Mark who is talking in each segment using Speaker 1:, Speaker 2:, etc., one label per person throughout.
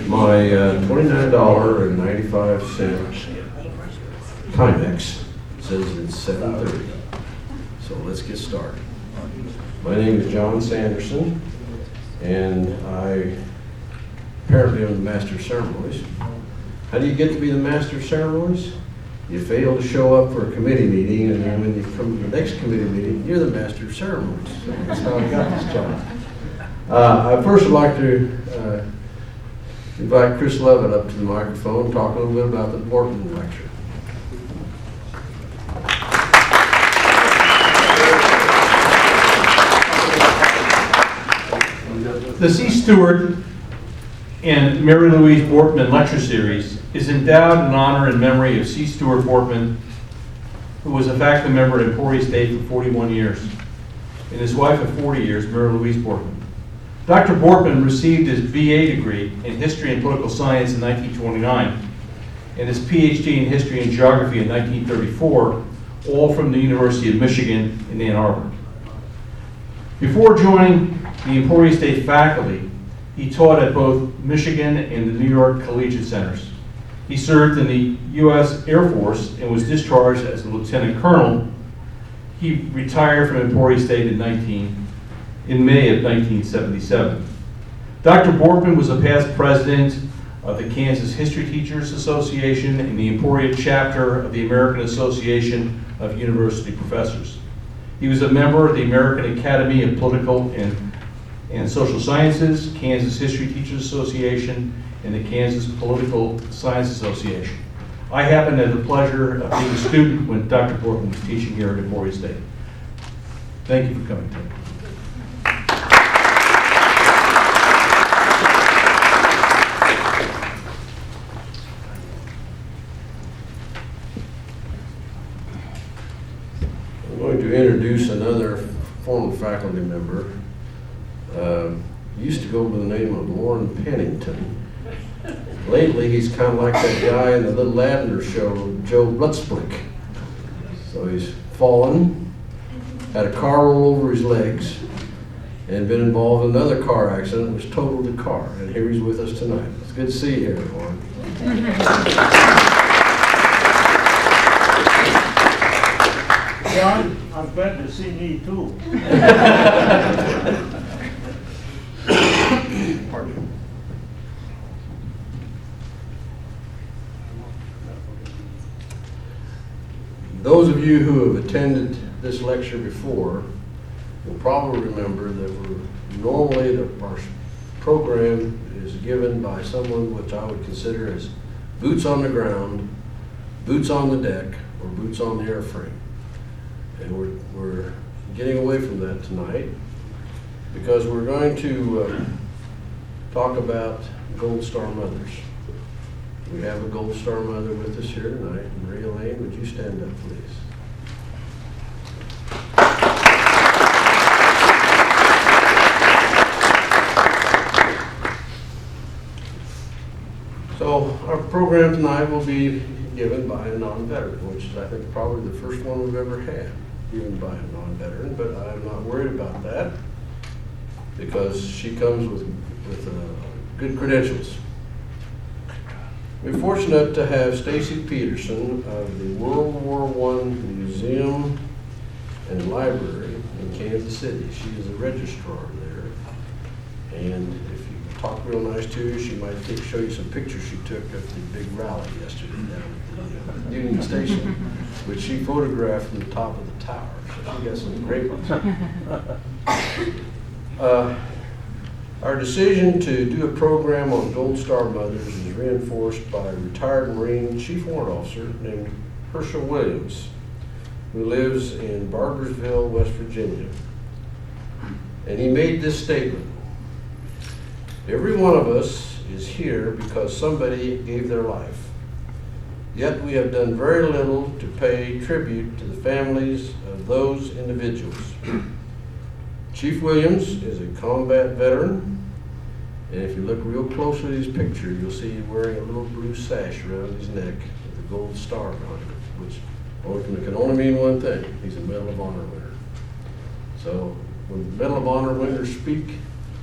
Speaker 1: my $29.95 Timex says it's 7:30. So let's get started. My name is John Sanderson, and I apparently am the Master of Ceremonies. How do you get to be the Master of Ceremonies? You fail to show up for a committee meeting, and then when you come to the next committee meeting, you're the Master of Ceremonies. So that's how I got this job. I first would like to invite Chris Levitt up to the microphone, talk a little bit about the Boertman lecture.
Speaker 2: The C. Stewart and Mary Louise Boertman Lecture Series is endowed in honor and memory of C. Stewart Boertman, who was a faculty member at Emporia State for 41 years, and his wife of 40 years, Mary Louise Boertman. Dr. Boertman received his BA degree in History and Political Science in 1929 and his PhD in History and Geography in 1934, all from the University of Michigan in Ann Arbor. Before joining the Emporia State faculty, he taught at both Michigan and the New York Collegiate Centers. He served in the U.S. Air Force and was discharged as a lieutenant colonel. He retired from Emporia State in May of 1977. Dr. Boertman was a past president of the Kansas History Teachers Association and the Emporia chapter of the American Association of University Professors. He was a member of the American Academy of Political and Social Sciences, Kansas History Teachers Association, and the Kansas Political Science Association. I happened to have the pleasure of being a student when Dr. Boertman was teaching here at Emporia State. Thank you for coming today.
Speaker 1: I'm going to introduce another former faculty member. Used to go by the name of Lauren Pennington. Lately, he's kind of like that guy in the Little Lavender show, Joe Blutzblick. So he's fallen, had a car roll over his legs, and been involved in another car accident, which totaled the car. And here he's with us tonight. It's good to see you here, Lauren.
Speaker 3: John, I'm glad to see me too.
Speaker 1: Those of you who have attended this lecture before will probably remember that normally our program is given by someone which I would consider as boots on the ground, boots on the deck, or boots on the airframe. And we're getting away from that tonight because we're going to talk about Gold Star Mothers. We have a Gold Star Mother with us here tonight. Maria Lane, would you stand up, please? So our program tonight will be given by a non-veteran, which is, I think, probably the first one we've ever had given by a non-veteran, but I'm not worried about that because she comes with good credentials. We're fortunate to have Stacie Petersen of the World War I Museum and Library in Kansas City. She is a registrar there, and if you talk real nice to her, she might show you some pictures she took at the big rally yesterday down at the Union Station, which she photographed from the top of the tower. So she got some great ones. Our decision to do a program on Gold Star Mothers is reinforced by a retired Marine Chief Warrant Officer named Herschel Williams, who lives in Barboursville, West Virginia. And he made this statement: every one of us is here because somebody gave their life. Yet we have done very little to pay tribute to the families of those individuals. Chief Williams is a combat veteran, and if you look real closely at his picture, you'll see he's wearing a little blue sash around his neck with a gold star on it, which can only mean one thing: he's a Medal of Honor winner. So when Medal of Honor winners speak,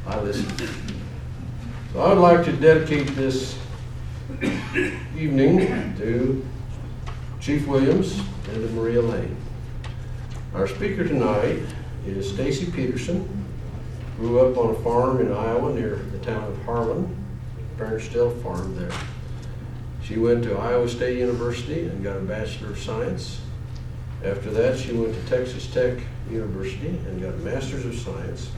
Speaker 1: I listen. So I would like to dedicate this evening to Chief Williams and to Maria Lane. Our speaker tonight is Stacie Petersen. Grew up on a farm in Iowa near the town of Harlan, parents still farmed there. She went to Iowa State University and got a Bachelor of Science. After that, she went to Texas Tech University and got a Master's of Science.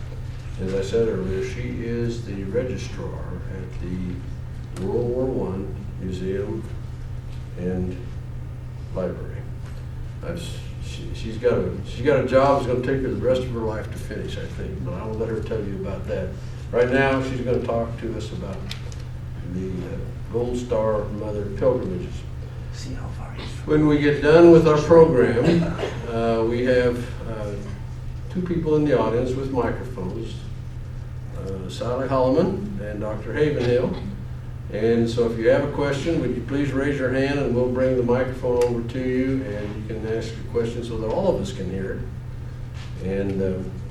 Speaker 1: As I said earlier, she is the registrar at the World War I Museum and Library. She's got a job that's going to take her the rest of her life to finish, I think, but I will let her tell you about that. Right now, she's going to talk to us about the Gold Star Mother pilgrimages.
Speaker 4: See how far he's from.
Speaker 1: When we get done with our program, we have two people in the audience with microphones, Sally Holloman and Dr. Havenhill. And so if you have a question, would you please raise your hand and we'll bring the microphone over to you and you can ask your question so that all of us can hear it. And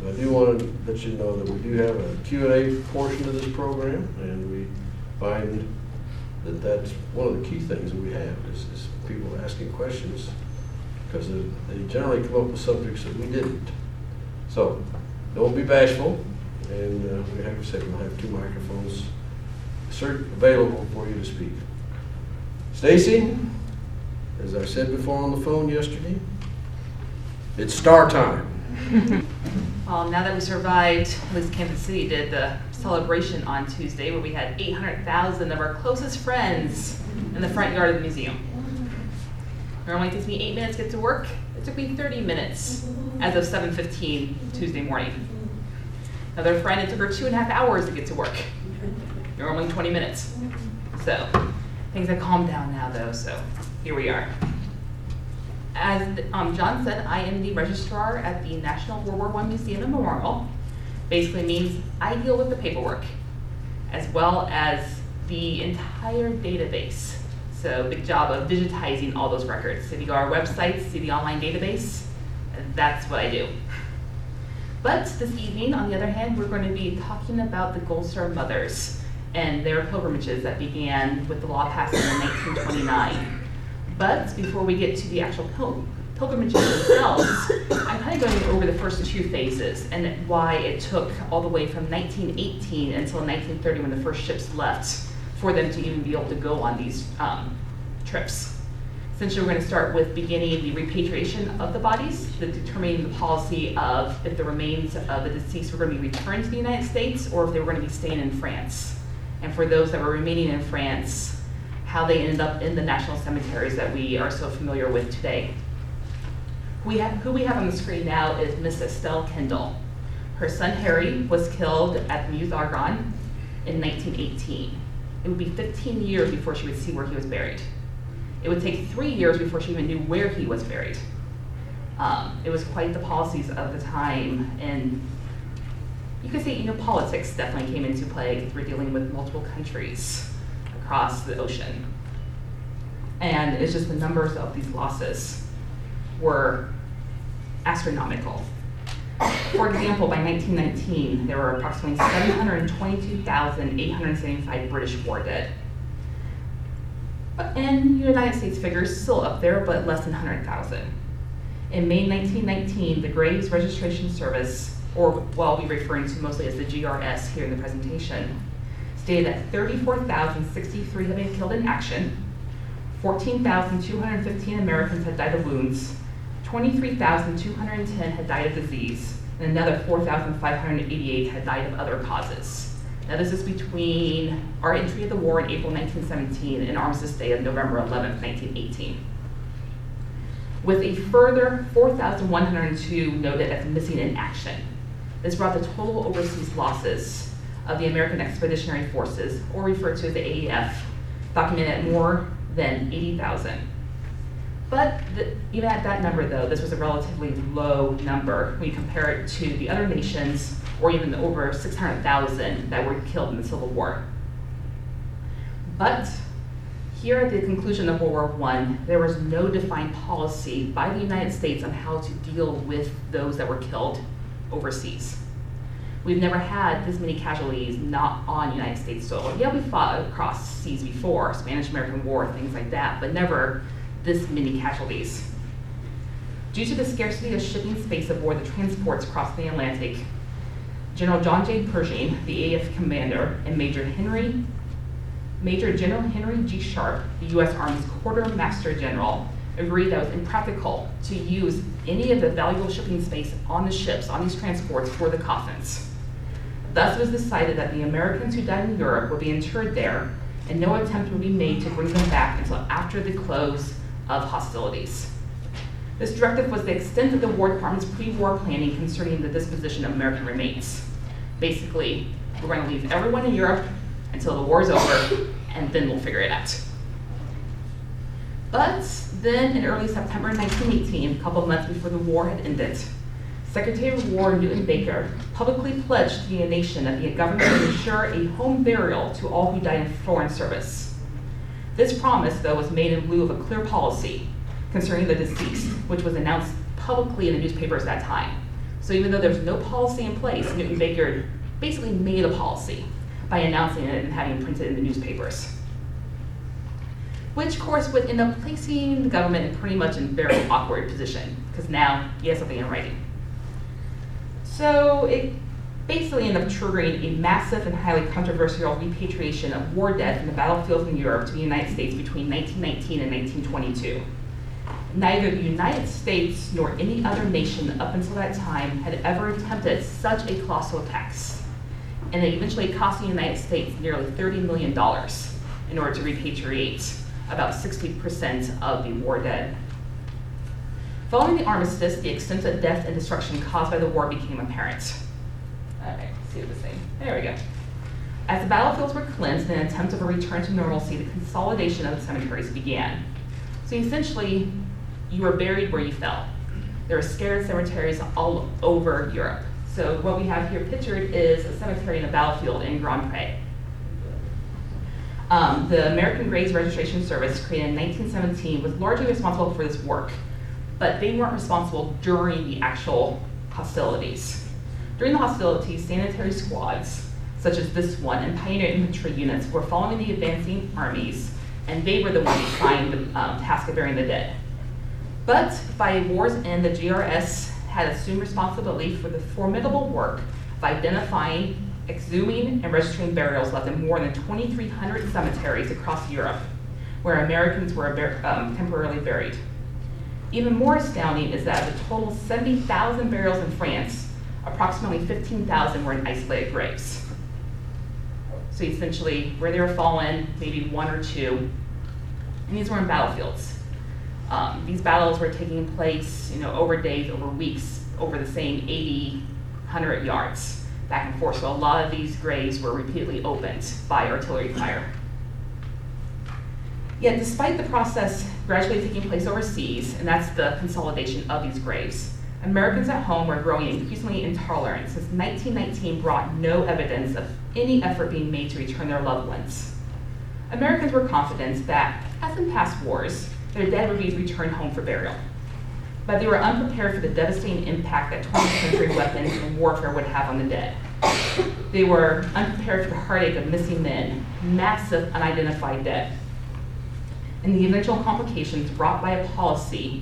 Speaker 1: I do want to let you know that we do have a Q&A portion of this program, and we find that that's one of the key things that we have is people asking questions, because they generally come up with subjects that we didn't. So don't be bashful, and we have to say we'll have two microphones available for you to speak. Stacie, as I said before on the phone yesterday, it's star time.
Speaker 5: Well, now that we survived, at least Kansas City did the celebration on Tuesday where we had 800,000 of our closest friends in the front yard of the museum. Normally it takes me 8 minutes to get to work. It took me 30 minutes as of 7:15 Tuesday morning. Another friend, it took her 2.5 hours to get to work. Normally 20 minutes. So things have calmed down now though, so here we are. As John said, I am the registrar at the National World War I Museum and Memorial. Basically means I deal with the paperwork as well as the entire database. So big job of digitizing all those records. If you go to our website, see the online database, that's what I do. But this evening, on the other hand, we're going to be talking about the Gold Star Mothers and their pilgrimages that began with the law passing in 1929. But before we get to the actual pilgrimages themselves, I'm kind of going over the first two phases and why it took all the way from 1918 until 1930 when the first ships left for them to even be able to go on these trips. Essentially, we're going to start with beginning the repatriation of the bodies, determining the policy of if the remains of the deceased were going to be returned to the United States or if they were going to be staying in France. And for those that were remaining in France, how they ended up in the national cemeteries that we are so familiar with today. Who we have on the screen now is Miss Estelle Kendall. Her son Harry was killed at the Meuse Argonne in 1918. It would be 15 years before she would see where he was buried. It would take 3 years before she even knew where he was buried. It was quite the policies of the time, and you could say, politics definitely came into play because we're dealing with multiple countries across the ocean. And it's just the numbers of these losses were astronomical. For example, by 1919, there were approximately 722,875 British war dead. And United States figures still up there, but less than 100,000. In May 1919, the Graves Registration Service, or what I'll be referring to mostly as the GRS here in the presentation, stated that 34,063 had been killed in action, 14,215 Americans had died of wounds, 23,210 had died of disease, and another 4,588 had died of other causes. Now this is between our entry of the war in April 1917 and Armistice Day of November 11th, 1918. With a further 4,102 noted as missing in action. This brought the total overseas losses of the American Expeditionary Forces, or referred to as the AEF, documented at more than 80,000. But even at that number though, this was a relatively low number when you compare it to the other nations, or even the over 600,000 that were killed in the Civil War. But here at the conclusion of World War I, there was no defined policy by the United States on how to deal with those that were killed overseas. We've never had this many casualties not on United States soil. Yeah, we fought across seas before, Spanish-American War, things like that, but never this many casualties. Due to the scarcity of shipping space aboard the transports across the Atlantic, General John J. Pershing, the AF commander, and Major General Henry G. Sharp, the U.S. Army's Quartermaster General, agreed that it was impractical to use any of the valuable shipping space on the ships, on these transports, for the coffins. Thus, it was decided that the Americans who died in Europe would be interred there, and no attempt would be made to bring them back until after the close of hostilities. This directive was the extent of the War Department's pre-war planning concerning the disposition of American remains. Basically, we're going to leave everyone in Europe until the war is over, and then we'll figure it out. But then, in early September 1918, a couple of months before the war had ended, Secretary of War Newton Baker publicly pledged to the nation that the government would ensure a home burial to all who died in foreign service. This promise, though, was made in lieu of a clear policy concerning the deceased, which was announced publicly in the newspapers at that time. So even though there was no policy in place, Newton Baker basically made a policy by announcing it and having it printed in the newspapers. Which, of course, would end up placing the government in pretty much a very awkward position, because now he has something in writing. So it basically ended up triggering a massive and highly controversial repatriation of war dead from the battlefields in Europe to the United States between 1919 and 1922. Neither the United States nor any other nation up until that time had ever attempted such a colossal tax. And it eventually cost the United States nearly $30 million in order to repatriate about 60% of the war dead. Following the armistice, the extent of death and destruction caused by the war became apparent. Okay, see what this thing. There we go. As the battlefields were cleansed in an attempt of a return to normalcy, the consolidation of the cemeteries began. So essentially, you were buried where you fell. There were scattered cemeteries all over Europe. So what we have here pictured is a cemetery in a battlefield in Grand Pré. The American Graves Registration Service, created in 1917, was largely responsible for this work, but they weren't responsible during the actual hostilities. During the hostilities, sanitary squads, such as this one, and pioneer infantry units were following the advancing armies, and they were the ones assigned the task of burying the dead. But by war's end, the GRS had assumed responsibility for the formidable work of identifying, exhuming, and registering burials left in more than 2,300 cemeteries across Europe, where Americans were temporarily buried. Even more astounding is that of the total 70,000 burials in France, approximately 15,000 were in isolated graves. So essentially, where they were fallen, maybe one or two, and these were in battlefields. These battles were taking place, over days, over weeks, over the same 80, 100 yards, back and forth. So a lot of these graves were repeatedly opened by artillery fire. Yet despite the process gradually taking place overseas, and that's the consolidation of these graves, Americans at home were growing increasingly intolerant since 1919 brought no evidence of any effort being made to return their loved ones. Americans were confident that, as in past wars, their dead would be returned home for burial. But they were unprepared for the devastating impact that 20th century weapons and warfare would have on the dead. They were unprepared for the heartache of missing men, massive unidentified dead, and the eventual complications brought by a policy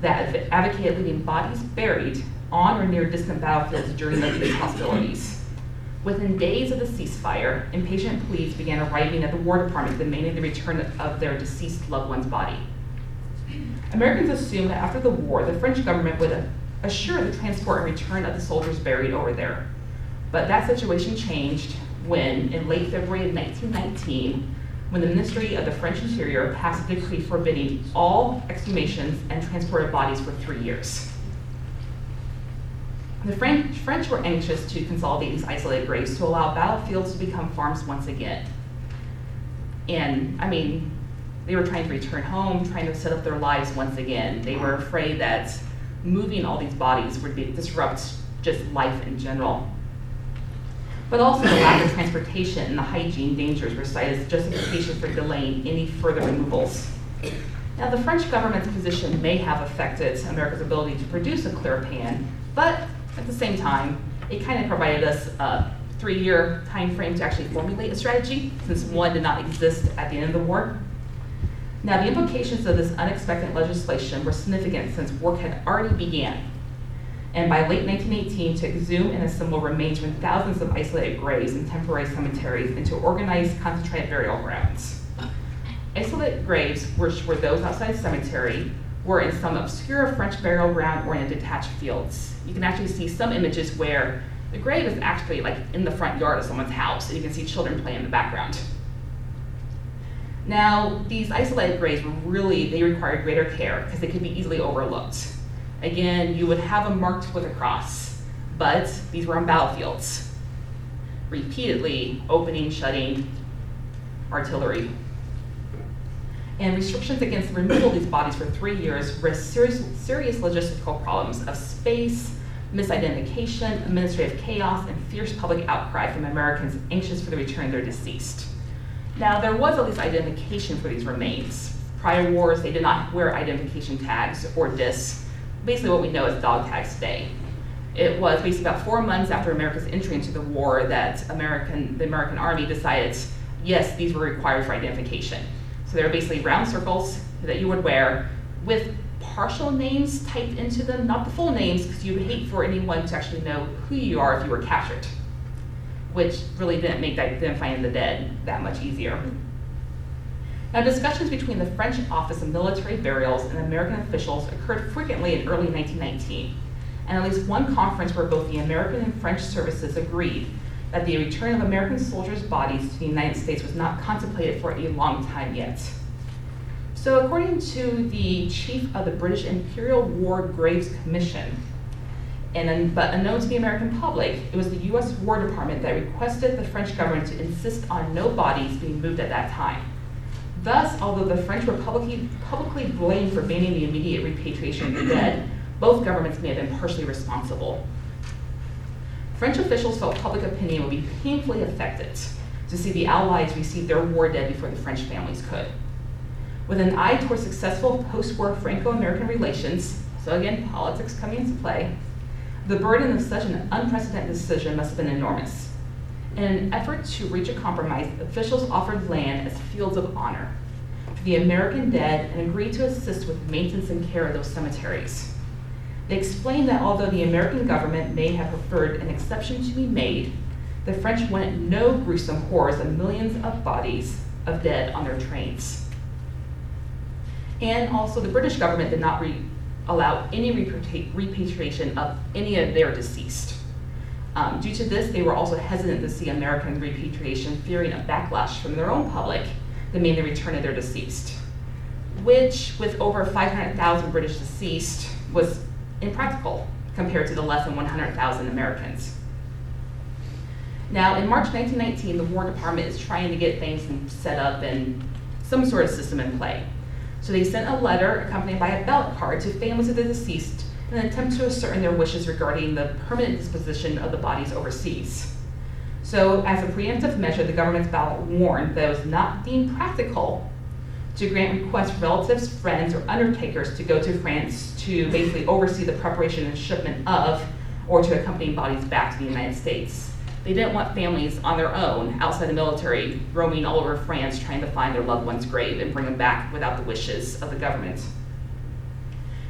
Speaker 5: that advocated leaving bodies buried on or near distant battlefields during these hostilities. Within days of the ceasefire, impatient pleas began arriving at the War Department demanding the return of their deceased loved one's body. Americans assumed that after the war, the French government would assure the transport and return of the soldiers buried over there. But that situation changed when, in late February of 1919, when the Ministry of the French Interior passed a decree forbidding all exhumations and transport of bodies for 3 years. The French were anxious to consolidate these isolated graves to allow battlefields to become farms once again. And, they were trying to return home, trying to set up their lives once again. They were afraid that moving all these bodies would disrupt just life in general. But also the lack of transportation and the hygiene dangers were cited as justification for delaying any further removals. Now, the French government's position may have affected America's ability to produce a clear pan, but at the same time, it kind of provided us a 3-year time frame to actually formulate a strategy, since one did not exist at the end of the war. Now, the implications of this unexpected legislation were significant since work had already began. And by late 1918, to exhume and assemble remains from thousands of isolated graves and temporary cemeteries into organized concentrated burial grounds. Isolated graves, which were those outside the cemetery, were in some obscure French burial ground or in detached fields. You can actually see some images where the grave is actually like in the front yard of someone's house, and you can see children playing in the background. Now, these isolated graves they required greater care because they could be easily overlooked. Again, you would have them marked with a cross, but these were on battlefields. Repeatedly opening, shutting, artillery. And restrictions against the removal of these bodies for 3 years risked serious logistical problems of space, misidentification, administrative chaos, and fierce public outcry from Americans anxious for the return of their deceased. Now, there was at least identification for these remains. Prior wars, they did not wear identification tags or discs, basically what we know as dog tags today. It was basically about 4 months after America's entry into the war that the American Army decided, yes, these were required for identification. So they were basically round circles that you would wear with partial names typed into them, not the full names, because you would hate for anyone to actually know who you are if you were captured, which really didn't make identifying the dead that much easier. Now, discussions between the French Office of Military Burials and American officials occurred frequently in early 1919, and at least one conference where both the American and French services agreed that the return of American soldiers' bodies to the United States was not contemplated for a long time yet. So according to the chief of the British Imperial War Graves Commission, but unknown to the American public, it was the U.S. War Department that requested the French government to insist on no bodies being moved at that time. Thus, although the French were publicly blamed for banning the immediate repatriation of the dead, both governments may have been partially responsible. French officials felt public opinion would be painfully affected to see the Allies receive their war dead before the French families could. With an eye toward successful post-war Franco-American relations, so again, politics coming into play, the burden of such an unprecedented decision must have been enormous. In an effort to reach a compromise, officials offered land as fields of honor for the American dead and agreed to assist with maintenance and care of those cemeteries. They explained that although the American government may have preferred an exception to be made, the French wanted no gruesome horrors of millions of bodies of dead on their trains. And also, the British government did not allow any repatriation of any of their deceased. Due to this, they were also hesitant to see American repatriation, fearing a backlash from their own public demanding the return of their deceased, which, with over 500,000 British deceased, was impractical compared to the less than 100,000 Americans. Now, in March 1919, the War Department is trying to get things set up and some sort of system in play. So they sent a letter accompanied by a ballot card to families of the deceased in an attempt to ascertain their wishes regarding the permanent disposition of the bodies overseas. So as a preemptive measure, the government's ballot warned that it was not deemed practical to grant requests for relatives, friends, or undertakers to go to France to basically oversee the preparation and shipment of, or to accompany bodies back to the United States. They didn't want families on their own, outside the military, roaming all over France trying to find their loved one's grave and bring them back without the wishes of the government.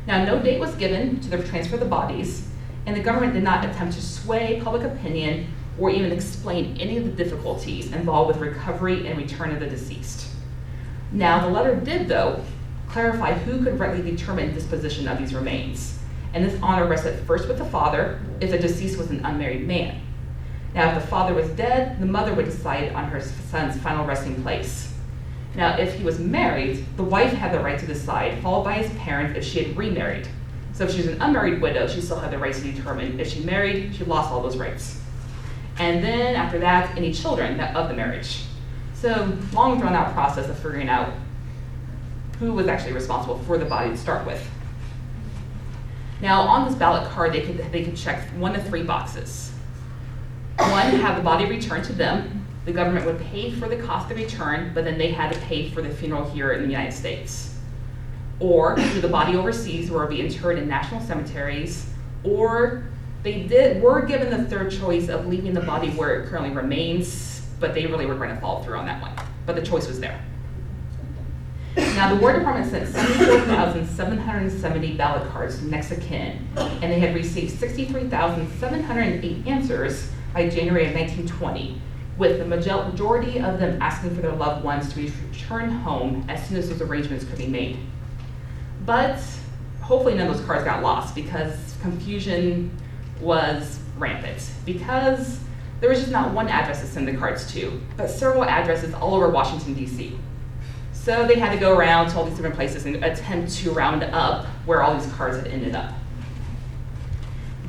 Speaker 5: Now, no date was given to the transfer of the bodies, and the government did not attempt to sway public opinion or even explain any of the difficulties involved with recovery and return of the deceased. Now, the letter did, though, clarify who could rightly determine disposition of these remains, and this honor rested first with the father if the deceased was an unmarried man. Now, if the father was dead, the mother would decide on her son's final resting place. Now, if he was married, the wife had the right to decide, followed by his parents if she had remarried. So if she was an unmarried widow, she still had the right to determine. If she married, she lost all those rights. And then after that, any children of the marriage. So long drawn out process of figuring out who was actually responsible for the body to start with. Now, on this ballot card, they could check 1 to 3 boxes. 1, have the body returned to them. The government would pay for the cost of return, but then they had to pay for the funeral here in the United States. Or do the body overseas, where it would be interred in national cemeteries, or They were given the third choice of leaving the body where it currently remains, but they really were going to follow through on that one. But the choice was there. Now, the War Department sent 74,770 ballot cards to next of kin, and they had received 63,708 answers by January of 1920, with the majority of them asking for their loved ones to be returned home as soon as those arrangements could be made. But hopefully none of those cards got lost, because confusion was rampant, because there was just not one address to send the cards to, but several addresses all over Washington, D.C. So they had to go around to all these different places and attempt to round up where all these cards had ended up.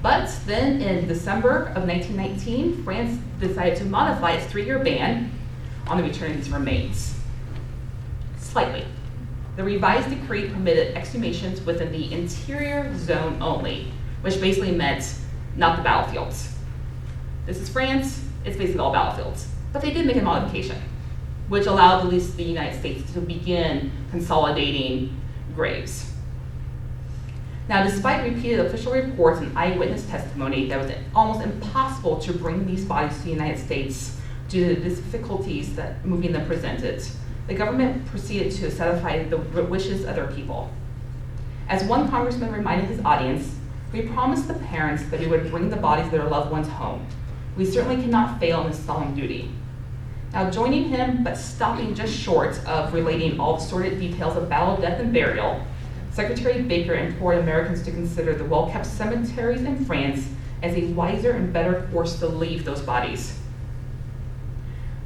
Speaker 5: But then in December of 1919, France decided to modify its 3-year ban on the return of these remains. Slightly. The revised decree permitted exhumations within the interior zone only, which basically meant not the battlefields. This is France, it's basically all battlefields. But they did make a modification, which allowed at least the United States to begin consolidating graves. Now, despite repeated official reports and eyewitness testimony that it was almost impossible to bring these bodies to the United States due to the difficulties that moving them presented, the government proceeded to satisfy the wishes of their people. As one congressman reminded his audience, "We promised the parents that we would bring the bodies of their loved ones home. We certainly cannot fail in this solemn duty." Now, joining him, but stopping just short of relating all the sordid details of battle, death, and burial, Secretary Baker implored Americans to consider the well-kept cemeteries in France as a wiser and better course to leave those bodies.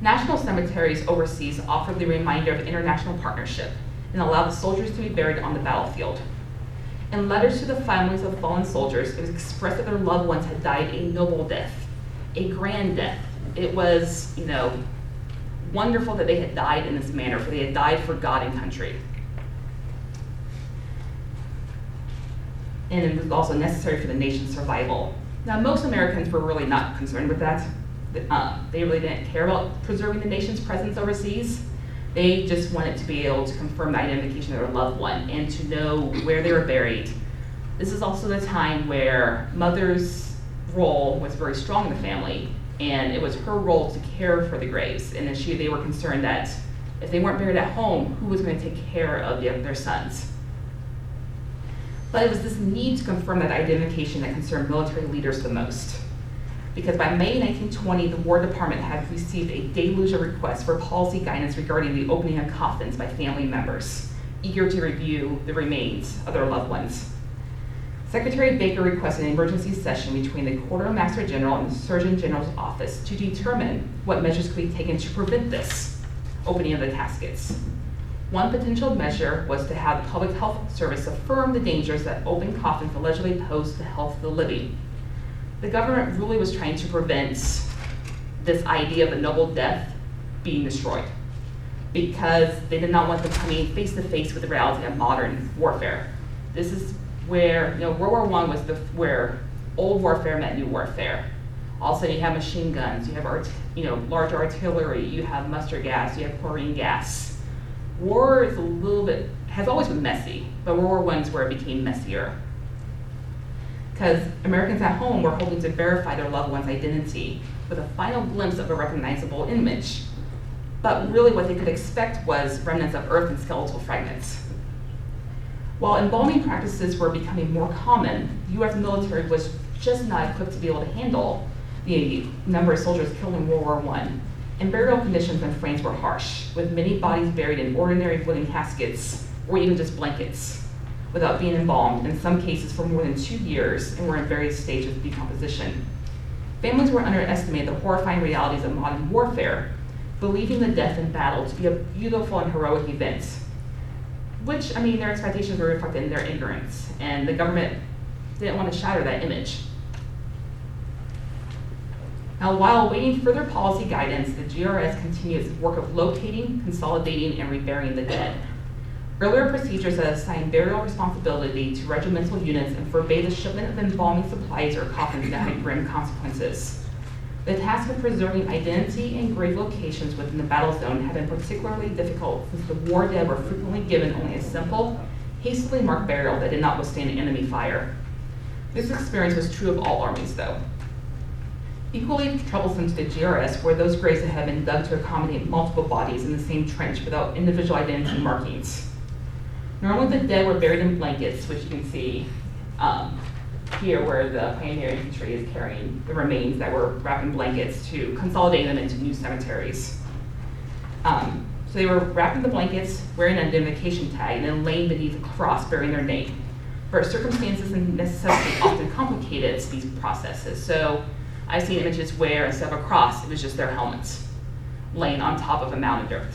Speaker 5: National cemeteries overseas offered the reminder of international partnership and allowed the soldiers to be buried on the battlefield. In letters to the families of fallen soldiers, it was expressed that their loved ones had died a noble death, a grand death. It was, wonderful that they had died in this manner, for they had died for God and country. And it was also necessary for the nation's survival. Now, most Americans were really not concerned with that. They really didn't care about preserving the nation's presence overseas. They just wanted to be able to confirm the identification of their loved one and to know where they were buried. This is also the time where mother's role was very strong in the family, and it was her role to care for the graves. And then they were concerned that if they weren't buried at home, who was going to take care of their sons? But it was this need to confirm that identification that concerned military leaders the most. Because by May 1920, the War Department had received a deluge of requests for policy guidance regarding the opening of coffins by family members, eager to review the remains of their loved ones. Secretary Baker requested an emergency session between the Quartermaster General and the Surgeon General's office to determine what measures could be taken to prevent this opening of the caskets. One potential measure was to have the Public Health Service affirm the dangers that open coffins allegedly pose to the health of the living. The government really was trying to prevent this idea of a noble death being destroyed, because they did not want them coming face to face with the reality of modern warfare. This is where, World War I was where old warfare met new warfare. Also, you have machine guns, you have large artillery, you have mustard gas, you have chlorine gas. War is has always been messy, but World War I is where it became messier. Because Americans at home were hoping to verify their loved one's identity with a final glimpse of a recognizable image. But really what they could expect was remnants of earth and skeletal fragments. While embalming practices were becoming more common, the U.S. military was just not equipped to be able to handle the number of soldiers killed in World War I. And burial conditions in France were harsh, with many bodies buried in ordinary wooden caskets or even just blankets, without being embalmed, in some cases for more than 2 years, and were in various stages of decomposition. Families were underestimated the horrifying realities of modern warfare, believing the death in battle to be a beautiful and heroic event, which, their expectations were reflected in their ignorance, and the government didn't want to shatter that image. Now, while awaiting further policy guidance, the GRS continued its work of locating, consolidating, and reburying the dead. Earlier procedures that assigned burial responsibility to regimental units and forbade the shipment of embalming supplies or coffins that had grim consequences. The task of preserving identity and grave locations within the battle zone had been particularly difficult, since the war dead were frequently given only a simple, hastily marked burial that did not withstand enemy fire. This experience was true of all armies, though. Equally troublesome to the GRS were those graves that had been dug to accommodate multiple bodies in the same trench without individual identity markings. Normally the dead were buried in blankets, which you can see here where the pioneer infantry is carrying the remains that were wrapped in blankets to consolidate them into new cemeteries. So they were wrapped in the blankets, wearing an identification tag, and then laying beneath a cross bearing their name. But circumstances and necessity often complicated these processes. So I've seen images where instead of a cross, it was just their helmets laying on top of a mound of dirt.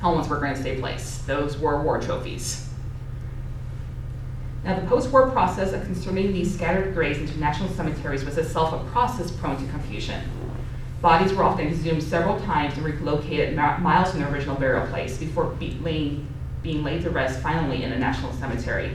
Speaker 5: Helmets were going to stay placed. Those were war trophies. Now, the post-war process of concerning these scattered graves into national cemeteries was itself a process prone to confusion. Bodies were often exhumed several times and relocated miles from their original burial place before being laid to rest finally in a national cemetery.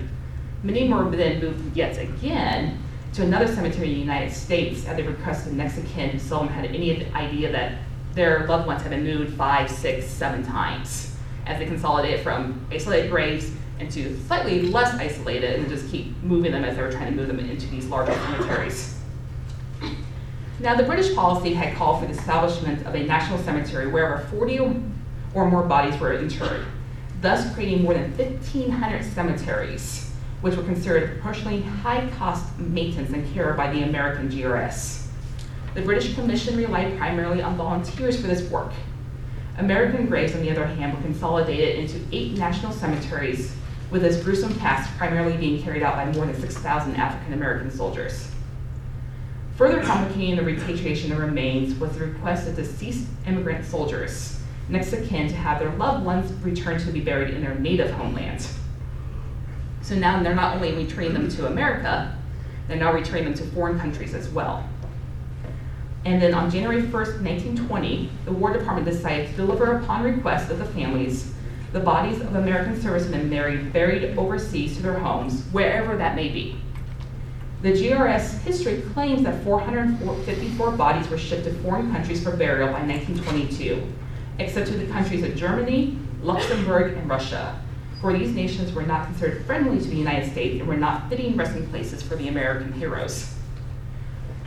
Speaker 5: Many were then moved yet again to another cemetery in the United States at the request of next of kin who seldom had any idea that their loved ones had been moved 5, 6, 7 times as they consolidated from isolated graves into slightly less isolated and just keep moving them as they were trying to move them into these larger cemeteries. Now, the British policy had called for the establishment of a national cemetery wherever 40 or more bodies were interred, thus creating more than 1,500 cemeteries, which were considered proportionally high-cost maintenance and care by the American GRS. The British Commission relied primarily on volunteers for this work. American graves, on the other hand, were consolidated into 8 national cemeteries, with this gruesome task primarily being carried out by more than 6,000 African-American soldiers. Further complicating the repatriation of remains was the request of deceased immigrant soldiers, next of kin, to have their loved ones returned to be buried in their native homeland. So now they're not only returning them to America, they're now returning them to foreign countries as well. And then on January 1st, 1920, the War Department decided to deliver upon request of the families the bodies of American servicemen buried overseas to their homes, wherever that may be. The GRS history claims that 454 bodies were shipped to foreign countries for burial by 1922, except to the countries of Germany, Luxembourg, and Russia, for these nations were not considered friendly to the United States and were not fitting resting places for the American heroes.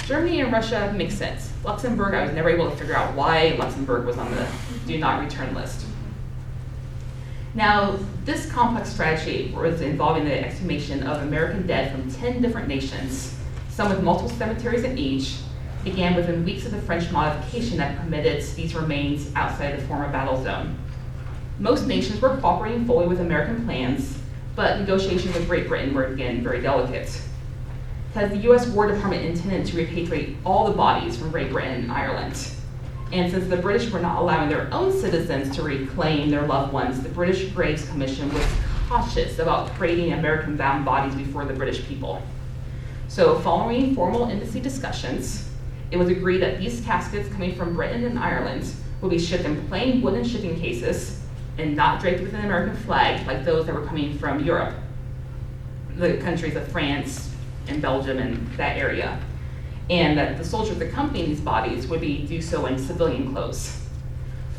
Speaker 5: Germany and Russia makes sense. Luxembourg, I was never able to figure out why Luxembourg was on the do not return list. Now, this complex strategy was involving the exhumation of American dead from 10 different nations, some with multiple cemeteries in each, began within weeks of the French modification that permitted these remains outside the former battle zone. Most nations were cooperating fully with American plans, but negotiations with Great Britain were again very delicate, because the US War Department intended to repatriate all the bodies from Great Britain and Ireland. And since the British were not allowing their own citizens to reclaim their loved ones, the British Graves Commission was cautious about creating American-bound bodies before the British people. So following formal embassy discussions, it was agreed that these caskets coming from Britain and Ireland would be shipped in plain wooden shipping cases and not draped with an American flag like those that were coming from Europe, the countries of France and Belgium and that area. And that the soldiers accompanying these bodies would do so in civilian clothes,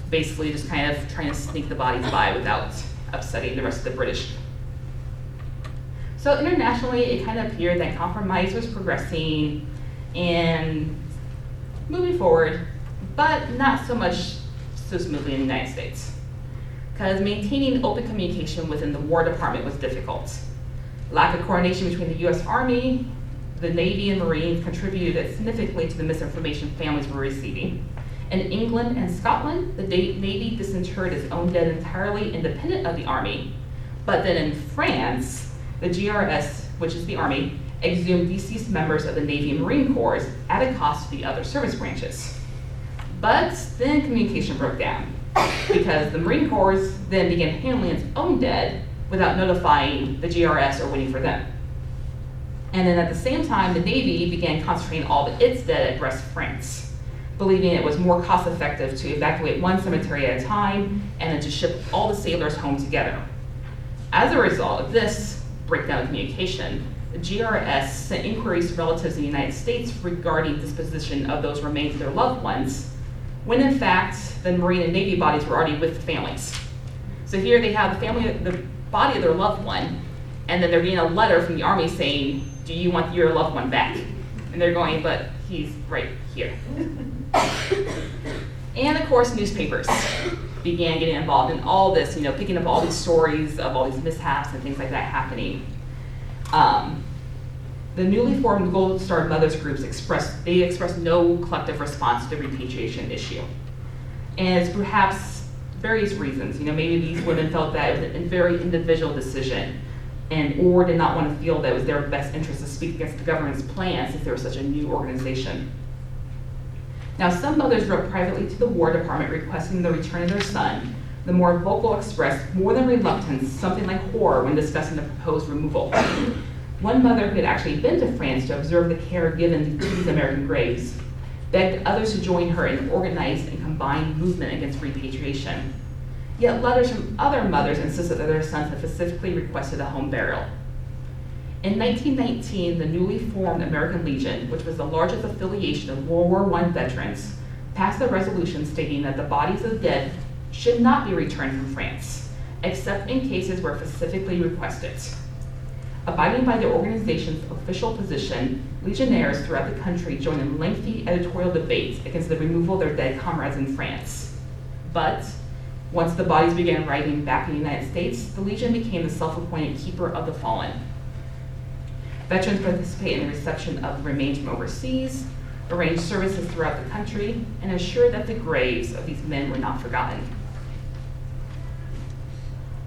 Speaker 5: basically just kind of trying to sneak the bodies by without upsetting the rest of the British. So internationally, it kind of appeared that compromise was progressing and moving forward, but not so much so smoothly in the United States, because maintaining open communication within the War Department was difficult. Lack of coordination between the US Army, the Navy, and Marines contributed significantly to the misinformation families were receiving. In England and Scotland, the Navy disinterred its own dead entirely independent of the Army. But then in France, the GRS, which is the Army, exhumed deceased members of the Navy and Marine Corps at a cost to the other service branches. But then communication broke down, because the Marine Corps then began handling its own dead without notifying the GRS or waiting for them. And then at the same time, the Navy began concentrating all of its dead at Brest, France, believing it was more cost effective to evacuate one cemetery at a time and then to ship all the sailors home together. As a result of this breakdown of communication, the GRS sent inquiries to relatives in the United States regarding disposition of those remains of their loved ones, when in fact, the Marine and Navy bodies were already with the families. So here they have the body of their loved one, And then they're getting a letter from the army saying, do you want your loved one back? And they're going, but he's right here. And of course, newspapers began getting involved in all this, picking up all these stories of all these mishaps and things like that happening. The newly formed Gold Star Mothers groups expressed no collective response to the repatriation issue. And it's perhaps various reasons. Maybe these women felt that it was a very individual decision or did not want to feel that it was their best interest to speak against the government's plan since they were such a new organization. Now, some mothers wrote privately to the War Department requesting the return of their son. The more vocal expressed more than reluctance, something like horror when discussing the proposed removal. One mother who had actually been to France to observe the care given to these American graves begged others to join her in an organized and combined movement against repatriation. Yet letters from other mothers insisted that their sons had specifically requested a home burial. In 1919, the newly formed American Legion, which was the largest affiliation of World War I veterans, passed a resolution stating that the bodies of the dead should not be returned from France, except in cases where specifically requested. Abiding by the organization's official position, Legionnaires throughout the country joined in lengthy editorial debates against the removal of their dead comrades in France. But once the bodies began arriving back in the United States, the Legion became the self-appointed keeper of the fallen. Veterans participate in the reception of remains from overseas, arranged services throughout the country, and assured that the graves of these men were not forgotten.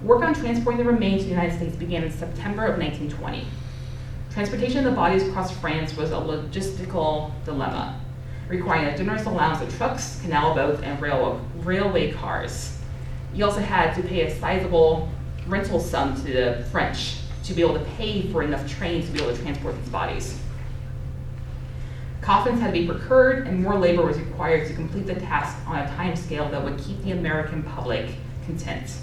Speaker 5: Work on transporting the remains to the United States began in September of 1920. Transportation of the bodies across France was a logistical dilemma, requiring a generous allowance of trucks, canal boats, and railway cars. You also had to pay a sizable rental sum to the French to be able to pay for enough trains to be able to transport these bodies. Coffins had to be procured, and more labor was required to complete the task on a time scale that would keep the American public content.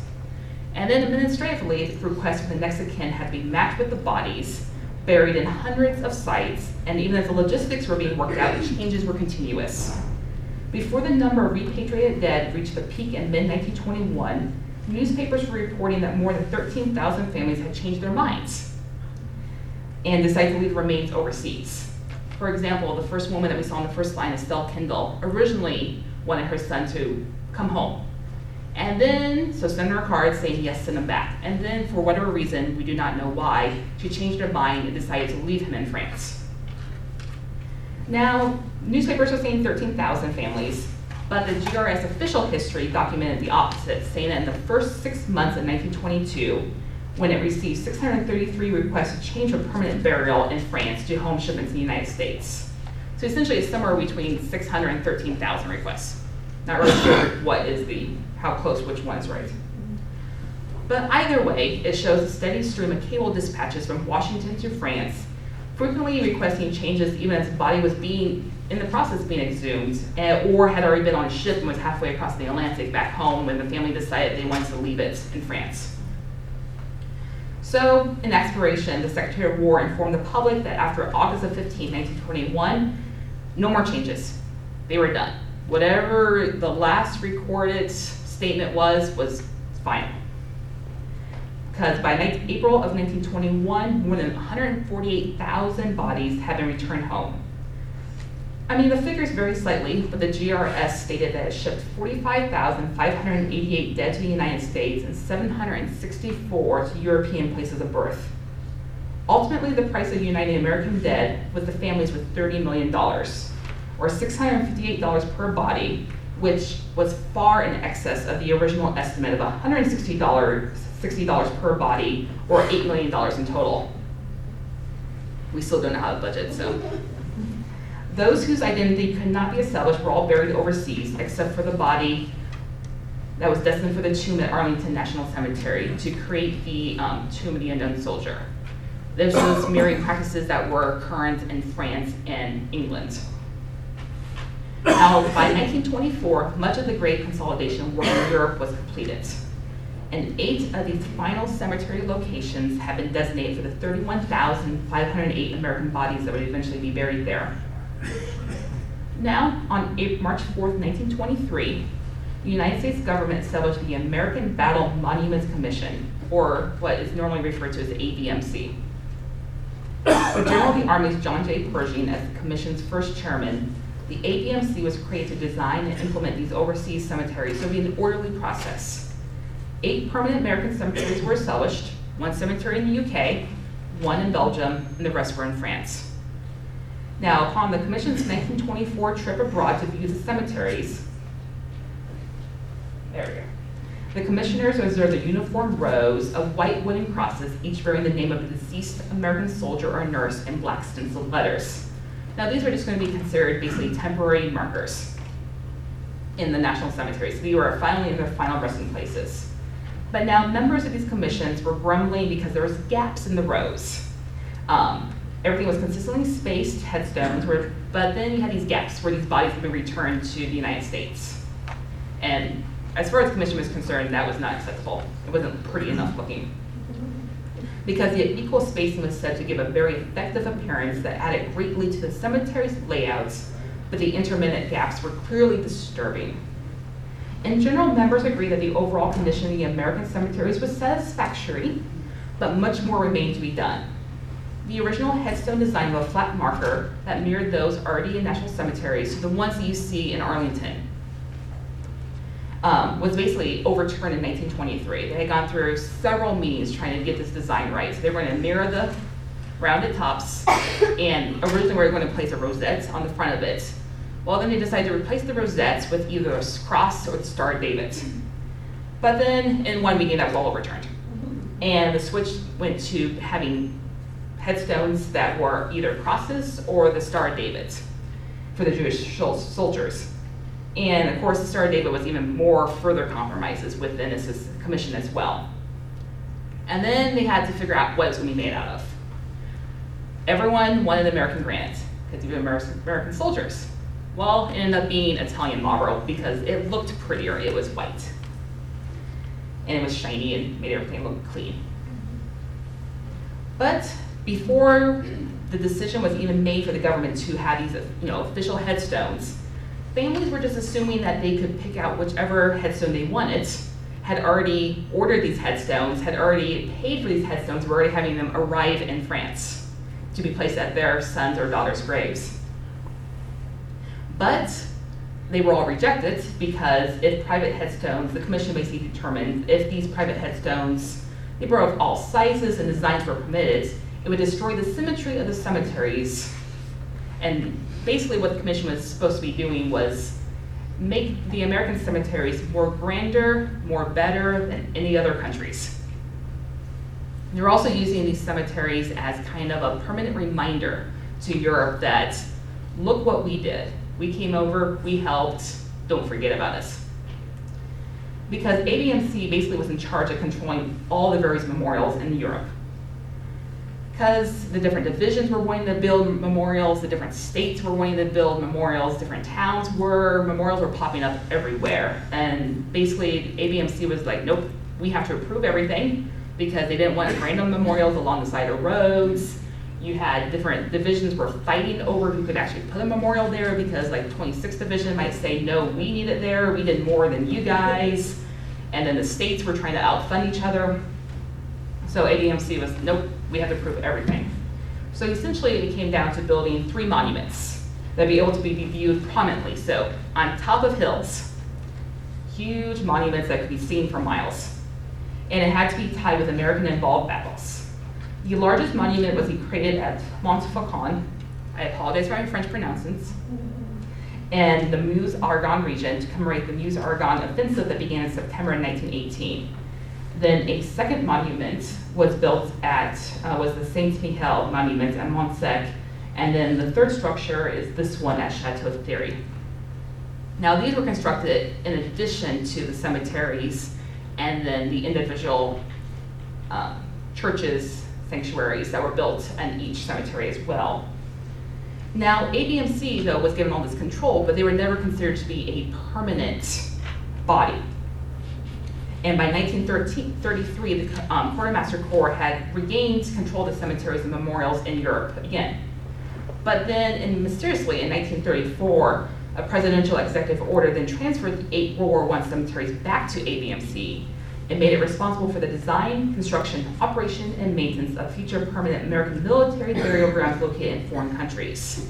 Speaker 5: And then administratively, requests from the next of kin had to be matched with the bodies, buried in hundreds of sites, and even as the logistics were being worked out, the changes were continuous. Before the number of repatriated dead reached the peak in mid-1921, newspapers were reporting that more than 13,000 families had changed their minds and decided to leave remains overseas. For example, the first woman that we saw on the first line, Estelle Kendall, originally wanted her son to come home. And then, so send her a card saying, yes, send him back. And then, for whatever reason, we do not know why, she changed her mind and decided to leave him in France. Now, newspapers are saying 13,000 families, but the GRS official history documented the opposite, saying that in the first 6 months of 1922, when it received 633 requests to change for permanent burial in France to home shipments in the United States. So essentially, it's somewhere between 600 and 13,000 requests. Not really sure how close which one is right. But either way, it shows a steady stream of cable dispatches from Washington to France, frequently requesting changes even as the body was being in the process of being exhumed, or had already been on a ship and was halfway across the Atlantic back home when the family decided they wanted to leave it in France. So, in expiration, the Secretary of War informed the public that after August of 15, 1921, no more changes. They were done. Whatever the last recorded statement was final. Because by April of 1921, more than 148,000 bodies had been returned home. I mean, the figures vary slightly, but the GRS stated that it shipped 45,588 dead to the United States and 764 to European places of birth. Ultimately, the price of uniting American dead with the families was $30 million, or $658 per body, which was far in excess of the original estimate of $160 per body, or $8 million in total. We still don't know how to budget, so. Those whose identity could not be established were all buried overseas, except for the body that was destined for the tomb at Arlington National Cemetery to create the Tomb of the Unknown Soldier. This was mirroring practices that were current in France and England. Now, by 1924, much of the grave consolidation work in Europe was completed, and 8 of these final cemetery locations have been designated for the 31,508 American bodies that would eventually be buried there. Now, on March 4th, 1923, the United States government established the American Battle Monuments Commission, or what is normally referred to as the ABMC. With General of the Army's John J. Pershing as the commission's first chairman, the ABMC was created to design and implement these overseas cemeteries, so it would be an orderly process. 8 permanent American cemeteries were established, 1 cemetery in the UK, 1 in Belgium, and the rest were in France. Now, upon the commission's 1924 trip abroad to view the cemeteries, there we go. The commissioners observed the uniform rows of white wooden crosses, each bearing the name of a deceased American soldier or nurse in black stenciled letters. Now, these are just going to be considered basically temporary markers in the national cemeteries. So they were finally in their final resting places. But now members of these commissions were grumbling because there was gaps in the rows. Everything was consistently spaced, headstones, but then you had these gaps where these bodies would be returned to the United States. And as far as the commission was concerned, that was not acceptable. It wasn't pretty enough looking. Because the equal spacing was said to give a very effective appearance that added greatly to the cemetery's layouts, but the intermittent gaps were clearly disturbing. In general, members agree that the overall condition of the American cemeteries was satisfactory, but much more remained to be done. The original headstone design of a flat marker that mirrored those already in national cemeteries, so the ones that you see in Arlington, was basically overturned in 1923. They had gone through several meetings trying to get this design right. So they were going to mirror the rounded tops, and originally we were going to place a rosette on the front of it. Well, then they decided to replace the rosettes with either a cross or the Star of David. But then in one meeting that was all overturned. And the switch went to having headstones that were either crosses or the Star of David for the Jewish soldiers. And of course, the Star of David was even more further compromises within this commission as well. And then they had to figure out what it was going to be made out of. Everyone wanted American granite because you were American soldiers. Well, it ended up being Italian marble because it looked prettier. It was white. And it was shiny and made everything look clean. But before the decision was even made for the government to have these, official headstones, families were just assuming that they could pick out whichever headstone they wanted, had already ordered these headstones, had already paid for these headstones, were already having them arrive in France to be placed at their sons' or daughters' graves. But they were all rejected because if private headstones, the commission basically determined if these private headstones, they were of all sizes and designs were permitted, it would destroy the symmetry of the cemeteries. And basically what the commission was supposed to be doing was make the American cemeteries more grander, more better than any other countries. They're also using these cemeteries as kind of a permanent reminder to Europe that, look what we did. We came over, we helped, don't forget about us. Because ABMC basically was in charge of controlling all the various memorials in Europe. Because the different divisions were wanting to build memorials, the different states were wanting to build memorials, different memorials were popping up everywhere. And basically ABMC was like, nope, we have to approve everything because they didn't want random memorials along the side of roads. You had different divisions were fighting over who could actually put a memorial there because like 26th Division might say, no, we need it there, we did more than you guys. And then the states were trying to outfund each other. So ABMC was, nope, we have to approve everything. So essentially it came down to building 3 monuments that'd be able to be viewed prominently. So on top of hills, huge monuments that could be seen for miles. And it had to be tied with American involved battles. The largest monument was created at Montfaucon. I apologize for my French pronouncements. And the Meuse-Argonne region to commemorate the Meuse-Argonne offensive that began in September 1918. Then a second monument was built was the Saint-Michel monument at Montsec. And then the third structure is this one at Château-Thierry. Now these were constructed in addition to the cemeteries and then the individual churches, sanctuaries that were built in each cemetery as well. Now, ABMC, though, was given all this control, but they were never considered to be a permanent body. And by 1933, the Quartermaster Corps had regained control of the cemeteries and memorials in Europe again. But then, mysteriously, in 1934, A presidential executive order then transferred the 8 World War I cemeteries back to ABMC and made it responsible for the design, construction, operation, and maintenance of future permanent American military burial grounds located in foreign countries.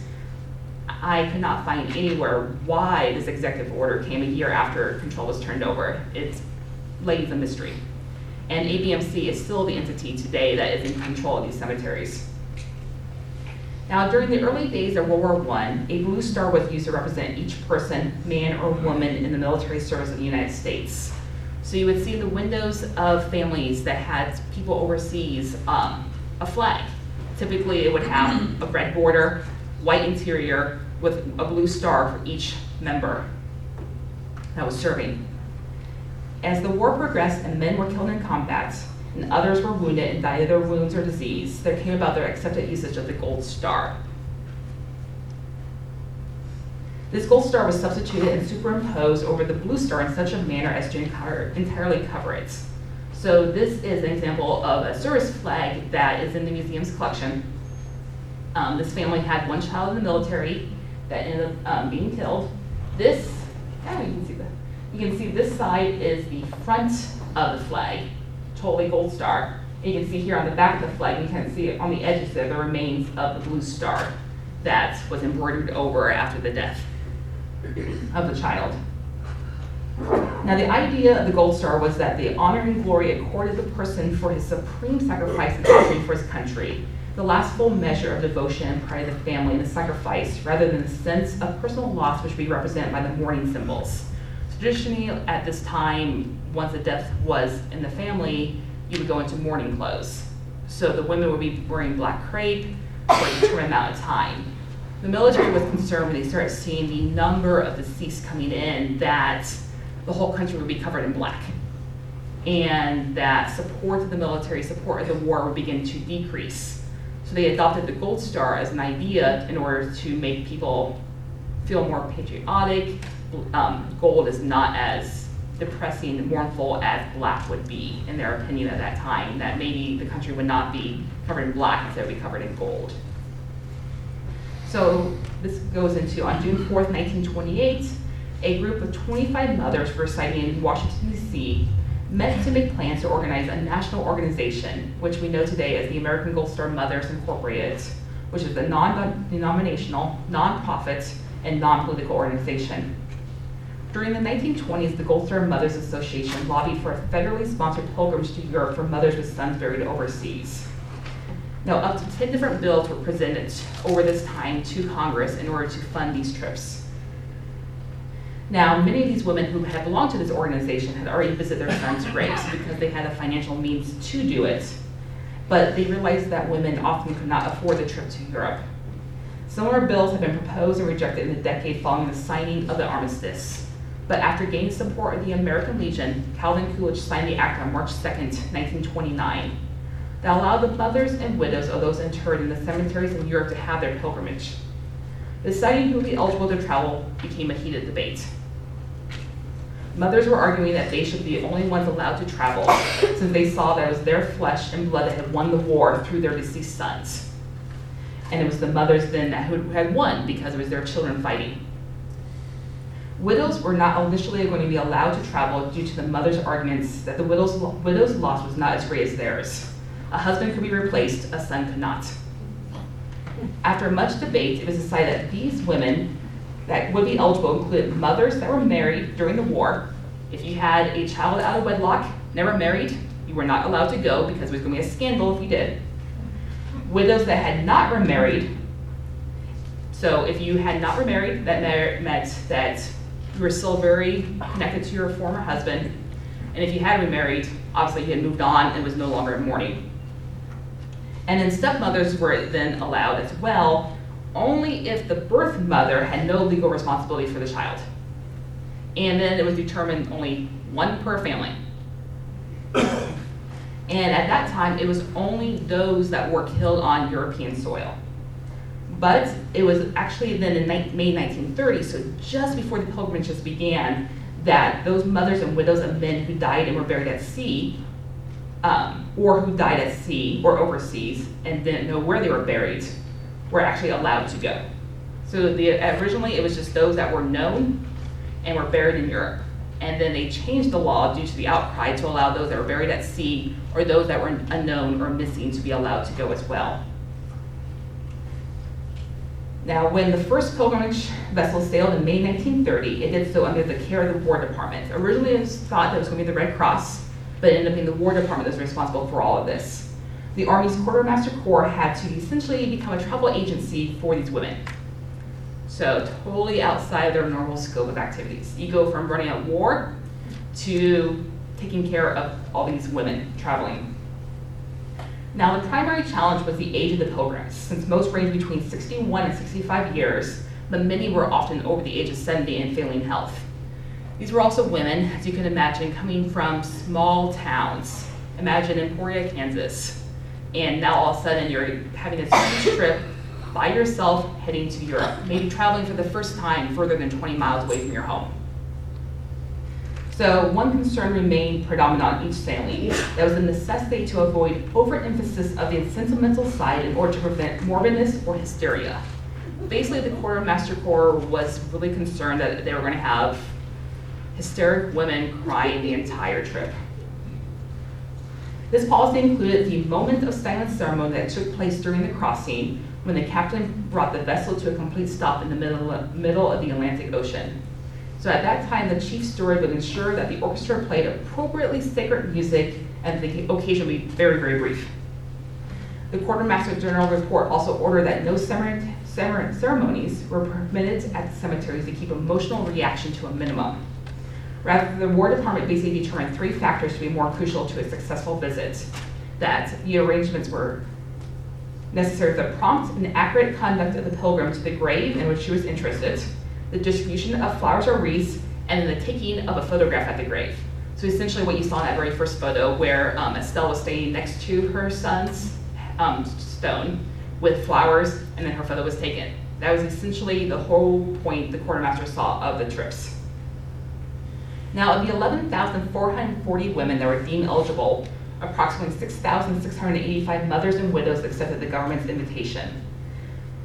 Speaker 5: I could not find anywhere why this executive order came a year after control was turned over. It lays a mystery. And ABMC is still the entity today that is in control of these cemeteries. Now, during the early days of World War I, a blue star was used to represent each person, man or woman, in the military service of the United States. So you would see the windows of families that had people overseas, a flag. Typically, it would have a red border, white interior, with a blue star for each member that was serving. As the war progressed and men were killed in combat, and others were wounded and died of their wounds or disease, there came about their accepted usage of the gold star. This gold star was substituted and superimposed over the blue star in such a manner as to entirely cover it. So this is an example of a service flag that is in the museum's collection. This family had one child in the military that ended up being killed. You can see this side is the front of the flag, totally gold star. And you can see here on the back of the flag, you can see on the edges there, the remains of the blue star that was embroidered over after the death of the child. Now, the idea of the gold star was that the honor and glory accorded the person for his supreme sacrifice and offering for his country, the last full measure of devotion and pride of the family and the sacrifice, rather than the sense of personal loss which would be represented by the mourning symbols. Traditionally, at this time, once a death was in the family, you would go into mourning clothes. So the women would be wearing black crepe for a determined amount of time. The military was concerned when they started seeing the number of deceased coming in that the whole country would be covered in black, and that support of the military, support of the war would begin to decrease. So they adopted the gold star as an idea in order to make people feel more patriotic. Gold is not as depressing and mournful as black would be, in their opinion at that time, that maybe the country would not be covered in black instead would be covered in gold. So this goes into, on June 4th, 1928, a group of 25 mothers residing in Washington, D.C. met to make plans to organize a national organization, which we know today as the American Gold Star Mothers Incorporated, which is a non-denominational, non-profit, and non-political organization. During the 1920s, the Gold Star Mothers Association lobbied for a federally sponsored pilgrimage to Europe for mothers with sons buried overseas. Now, up to 10 different bills were presented over this time to Congress in order to fund these trips. Now, many of these women who had belonged to this organization had already visited their sons' graves because they had the financial means to do it, but they realized that women often could not afford the trip to Europe. Similar bills had been proposed and rejected in the decade following the signing of the armistice. But after gaining support of the American Legion, Calvin Coolidge signed the act on March 2nd, 1929, that allowed the mothers and widows of those interred in the cemeteries in Europe to have their pilgrimage. Deciding who would be eligible to travel became a heated debate. Mothers were arguing that they should be the only ones allowed to travel, since they saw that it was their flesh and blood that had won the war through their deceased sons. And it was the mothers then who had won because it was their children fighting. Widows were not initially going to be allowed to travel due to the mother's arguments that the widow's loss was not as great as theirs. A husband could be replaced, a son could not. After much debate, it was decided that these women that would be eligible included mothers that were married during the war. If you had a child out of wedlock, never married, you were not allowed to go because it was going to be a scandal if you did. Widows that had not remarried, so if you had not remarried, that meant that you were still very connected to your former husband, and if you had remarried, obviously you had moved on and was no longer in mourning. And then stepmothers were then allowed as well, only if the birth mother had no legal responsibility for the child. And then it was determined only one per family. And at that time, it was only those that were killed on European soil. But it was actually then in May 1930, so just before the pilgrimages began, that those mothers and widows of men who died and were buried at sea, or who died at sea or overseas and didn't know where they were buried, were actually allowed to go. So originally, it was just those that were known and were buried in Europe. And then they changed the law due to the outcry to allow those that were buried at sea or those that were unknown or missing to be allowed to go as well. Now, when the first pilgrimage vessel sailed in May 1930, it did so under the care of the War Department. Originally, it was thought that it was going to be the Red Cross, but it ended up being the War Department that was responsible for all of this. The Army's Quartermaster Corps had to essentially become a travel agency for these women. So totally outside their normal scope of activities. You go from running a war to taking care of all these women traveling. Now, the primary challenge was the age of the pilgrims. Since most ranged between 61 and 65 years, but many were often over the age of 70 and failing health. These were also women, as you can imagine, coming from small towns. Imagine Emporia, Kansas. And now all of a sudden you're having this huge trip by yourself heading to Europe, maybe traveling for the first time further than 20 miles away from your home. So one concern remained predominant on each sailing. That was the necessity to avoid overemphasis of the sentimental side in order to prevent morbidness or hysteria. Basically, the Quartermaster Corps was really concerned that they were going to have hysteric women crying the entire trip. This policy included the moment of silence ceremony that took place during the crossing when the captain brought the vessel to a complete stop in the middle of the Atlantic Ocean. So at that time, the chief steward would ensure that the orchestra played appropriately sacred music and the occasion would be very, very brief. The Quartermaster General report also ordered that no ceremonies were permitted at the cemeteries to keep emotional reaction to a minimum. Rather, the War Department basically determined 3 factors to be more crucial to a successful visit. That the arrangements were necessary for the prompt and accurate conduct of the pilgrim to the grave in which she was interested, the distribution of flowers or wreaths, and then the taking of a photograph at the grave. So essentially what you saw in that very first photo where Estelle was standing next to her son's stone with flowers, and then her photo was taken. That was essentially the whole point the quartermaster saw of the trips. Now, of the 11,440 women that were deemed eligible, approximately 6,685 mothers and widows accepted the government's invitation.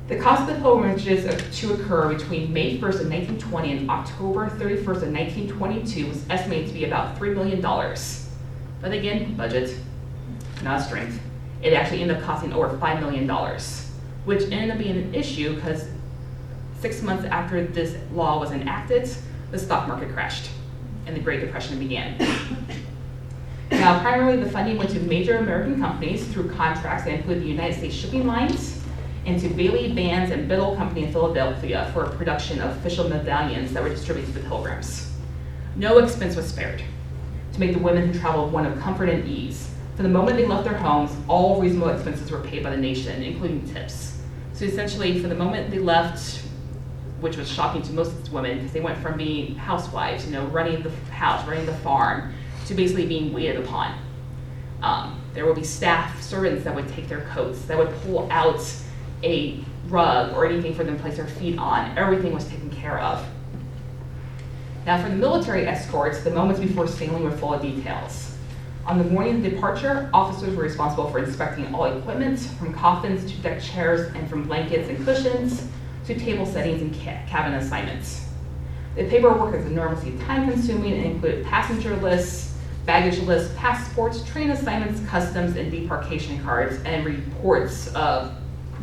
Speaker 5: The cost of the pilgrimages to occur between May 1st of 1920 and October 31st of 1922 was estimated to be about $3 million. But again, budget, not strength. It actually ended up costing over $5 million, which ended up being an issue because 6 months after this law was enacted, the stock market crashed and the Great Depression began. Now, primarily the funding went to major American companies through contracts that include the United States Shipping Lines and to Bailey Bands and Biddle Company in Philadelphia for production of official medallions that were distributed to the pilgrims. No expense was spared to make the women who traveled one of comfort and ease. From the moment they left their homes, all reasonable expenses were paid by the nation, including tips. So essentially, from the moment they left, which was shocking to most of these women, because they went from being housewives, running the house, running the farm, to basically being waited upon. There would be staff servants that would take their coats, that would pull out a rug or anything for them to place their feet on. Everything was taken care of. Now, for the military escorts, the moments before sailing were full of details. On the morning of departure, officers were responsible for inspecting all equipment, from coffins to deck chairs, and from blankets and cushions to table settings and cabin assignments. The paperwork is enormously time-consuming and included passenger lists, baggage lists, passports, train assignments, customs, and debarkation cards, and reports of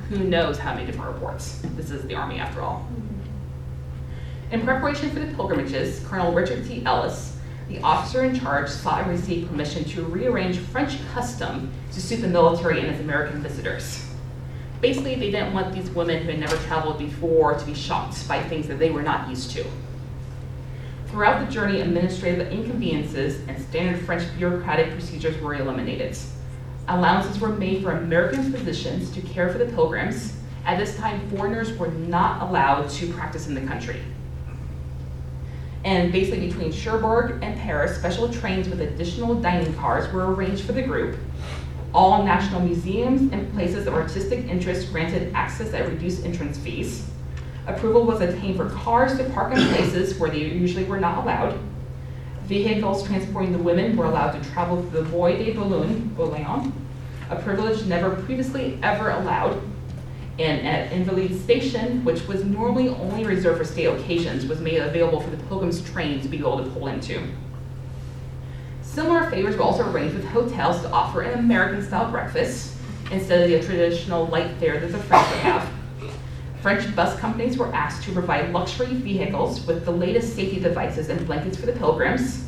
Speaker 5: who knows how many different reports. This is the Army after all. In preparation for the pilgrimages, Colonel Richard T. Ellis, the officer in charge, sought and received permission to rearrange French custom to suit the military and its American visitors. Basically, they didn't want these women who had never traveled before to be shocked by things that they were not used to. Throughout the journey, administrative inconveniences and standard French bureaucratic procedures were eliminated. Allowances were made for American physicians to care for the pilgrims. At this time, foreigners were not allowed to practice in the country. And basically between Cherbourg and Paris, special trains with additional dining cars were arranged for the group. All national museums and places of artistic interest granted access at reduced entrance fees. Approval was obtained for cars to park in places where they usually were not allowed. Vehicles transporting the women were allowed to travel through the Bois de Boulogne, a privilege never previously ever allowed. And at Invalid Station, which was normally only reserved for state occasions, was made available for the Pilgrims train to be able to pull into. Similar favors were also arranged with hotels to offer an American-style breakfast instead of the traditional light fare that the French would have. French bus companies were asked to provide luxury vehicles with the latest safety devices and blankets for the pilgrims.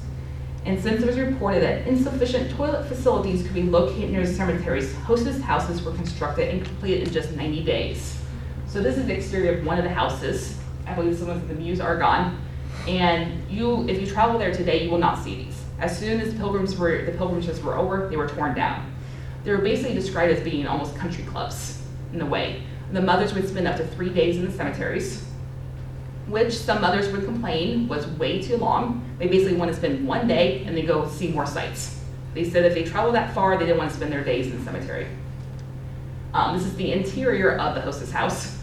Speaker 5: And since it was reported that insufficient toilet facilities could be located near the cemeteries, hostess houses were constructed and completed in just 90 days. So this is the exterior of one of the houses. I believe some of the mews are gone. And if you travel there today, you will not see these. As soon as the pilgrimages were over, they were torn down. They were basically described as being almost country clubs in a way. The mothers would spend up to 3 days in the cemeteries, which some mothers would complain was way too long. They basically want to spend 1 day and then go see more sites. They said if they travel that far, they didn't want to spend their days in the cemetery. This is the interior of the hostess house.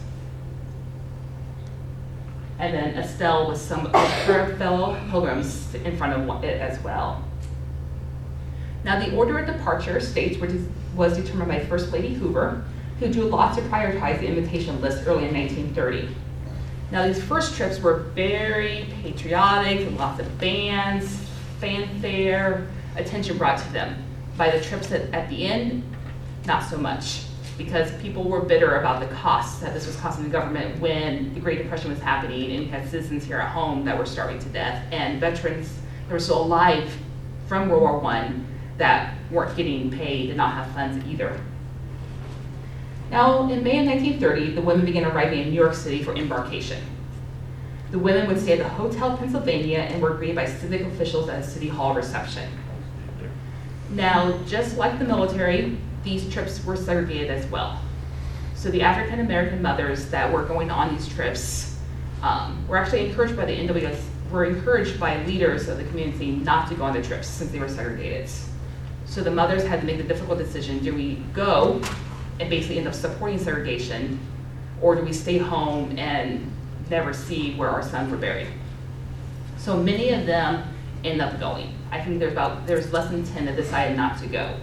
Speaker 5: And then Estelle with some of her fellow pilgrims in front of it as well. Now the order of departure states was determined by First Lady Hoover, who drew lots to prioritize the invitation list early in 1930. Now these first trips were very patriotic, lots of bands, fanfare, attention brought to them. By the trips at the end, not so much, because people were bitter about the costs that this was costing the government when the Great Depression was happening and we had citizens here at home that were starving to death and veterans that were still alive from World War I that weren't getting paid, did not have funds either. Now, in May of 1930, the women began arriving in New York City for embarkation. The women would stay at the Hotel Pennsylvania and were greeted by civic officials at a City Hall reception. Now, just like the military, these trips were segregated as well. So the African American mothers that were going on these trips were actually encouraged by the NWS, were encouraged by leaders of the community not to go on the trips since they were segregated. So the mothers had to make the difficult decision, do we go and basically end up supporting segregation, or do we stay home and never see where our sons were buried? So many of them end up going. I think there's less than 10 that decided not to go.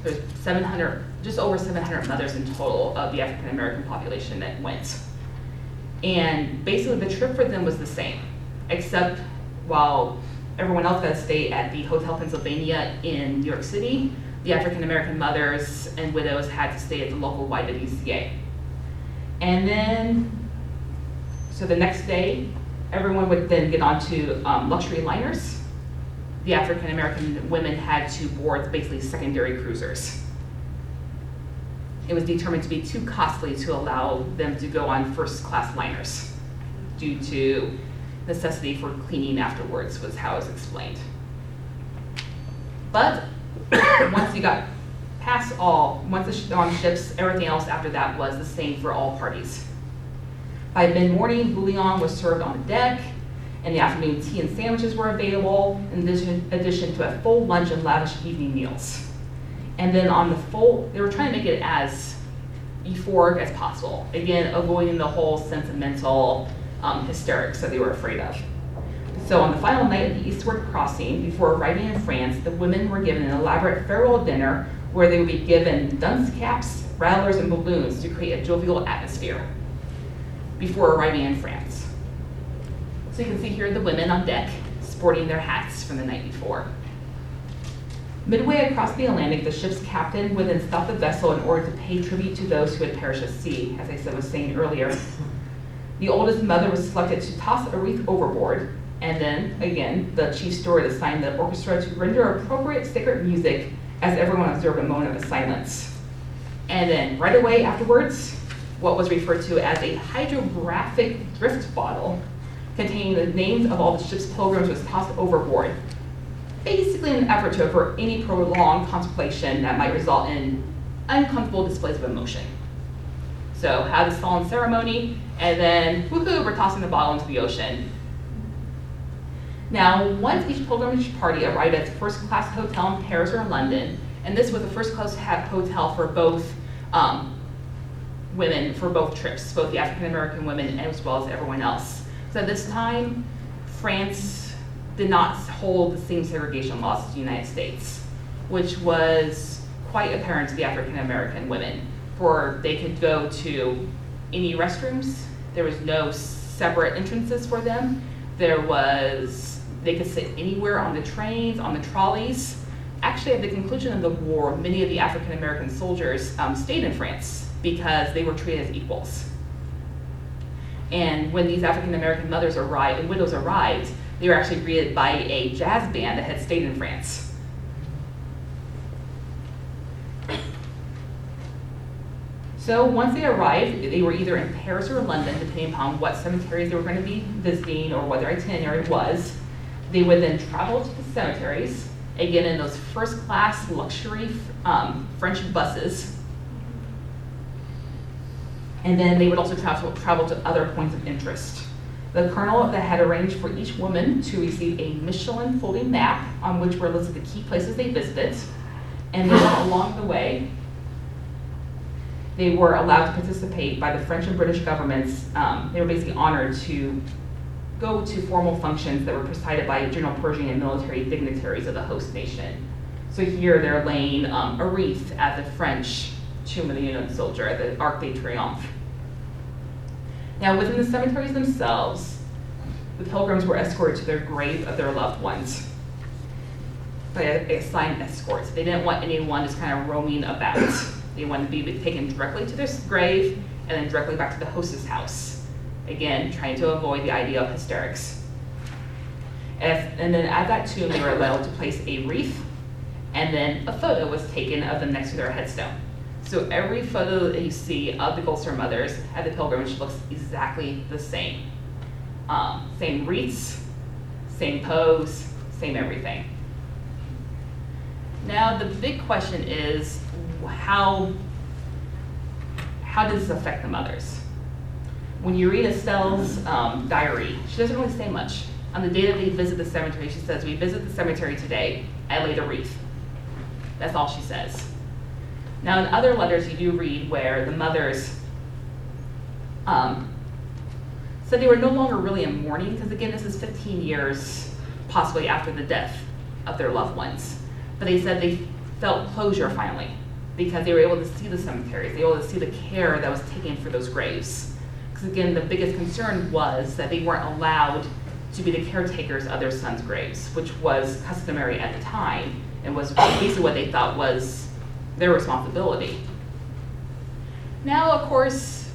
Speaker 5: There's 700, just over 700 mothers in total of the African American population that went. And basically the trip for them was the same, except while everyone else got to stay at the Hotel Pennsylvania in New York City, the African American mothers and widows had to stay at the local YWCA. And then, so the next day, everyone would then get onto luxury liners. The African American women had to board basically secondary cruisers. It was determined to be too costly to allow them to go on first class liners due to necessity for cleaning afterwards, was how it was explained. But once you got past once on ships, everything else after that was the same for all parties. By mid-morning, bouillon was served on the deck. In the afternoon, tea and sandwiches were available, in addition to a full lunch and lavish evening meals. And then they were trying to make it as euphoric as possible. Again, avoiding the whole sentimental hysterics that they were afraid of. So on the final night of the eastward crossing, before arriving in France, the women were given an elaborate farewell dinner where they would be given dunce caps, rattlers, and balloons to create a jovial atmosphere before arriving in France. So you can see here the women on deck sporting their hats from the night before. Midway across the Atlantic, the ship's captain would then stop the vessel in order to pay tribute to those who had perished at sea, as I was saying earlier. The oldest mother was selected to toss a wreath overboard, and then, again, the chief steward assigned the orchestra to render appropriate sacred music as everyone observed a moment of silence. And then right away afterwards, what was referred to as a hydrographic drift bottle containing the names of all the ship's pilgrims was tossed overboard, basically in an effort to avert any prolonged contemplation that might result in uncomfortable displays of emotion. So had a solemn ceremony, and then woohoo, we're tossing the bottle into the ocean. Now, once each pilgrimage party arrived at the first class hotel in Paris or London, and this was the first class hotel for both women, for both trips, both the African American women as well as everyone else. So at this time, France did not hold the same segregation laws as the United States, which was quite apparent to the African American women, for they could go to any restrooms. There was no separate entrances for them. They could sit anywhere on the trains, on the trolleys. Actually, at the conclusion of the war, many of the African American soldiers stayed in France because they were treated as equals. And when these African American mothers arrived and widows arrived, they were actually greeted by a jazz band that had stayed in France. So once they arrived, they were either in Paris or London, depending upon what cemeteries they were going to be visiting or what their itinerary was. They would then travel to the cemeteries, again in those first-class luxury French buses. And then they would also travel to other points of interest. The colonel had arranged for each woman to receive a Michelin folding map on which were listed the key places they visited. And then along the way, they were allowed to participate by the French and British governments. They were basically honored to go to formal functions that were presided by general Pershing and military dignitaries of the host nation. So here they're laying a wreath at the French Tomb of the Union Soldier at the Arc de Triomphe. Now within the cemeteries themselves, the pilgrims were escorted to their grave of their loved ones by assigned escorts. They didn't want anyone just kind of roaming about. They wanted to be taken directly to their grave and then directly back to the hostess house. Again, trying to avoid the idea of hysterics. And then at that tomb, they were allowed to place a wreath, and then a photo was taken of them next to their headstone. So every photo that you see of the Gold Star mothers at the pilgrimage looks exactly the same. Same wreaths, same pose, same everything. Now the big question is, how does this affect the mothers? When you read Estelle's diary, she doesn't really say much. On the day that they visit the cemetery, she says, "We visit the cemetery today. I laid a wreath." That's all she says. Now in other letters you do read where the mothers said they were no longer really in mourning, because again, this is 15 years possibly after the death of their loved ones. But they said they felt closure finally, because they were able to see the cemeteries, they were able to see the care that was taken for those graves. Because again, the biggest concern was that they weren't allowed to be the caretakers of their sons' graves, which was customary at the time, and was basically what they thought was their responsibility. Now, of course,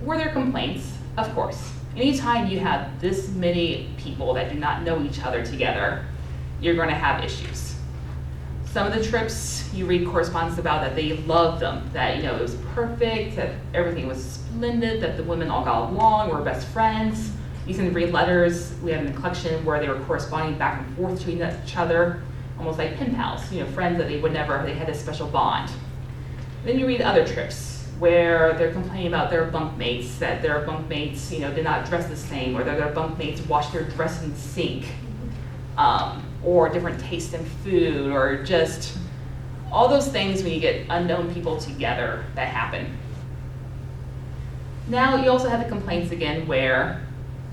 Speaker 5: were there complaints? Of course. Anytime you have this many people that do not know each other together, you're going to have issues. Some of the trips you read correspondence about that they loved them, that it was perfect, that everything was splendid, that the women all got along, were best friends. You can read letters. We have a collection where they were corresponding back and forth to each other, almost like pen pals, friends that they had a special bond. Then you read other trips where they're complaining about their bunkmates, that their bunkmates, did not dress the same, or that their bunkmates washed their dress in the sink, or different taste in food, or just all those things when you get unknown people together that happen. Now you also have the complaints again where,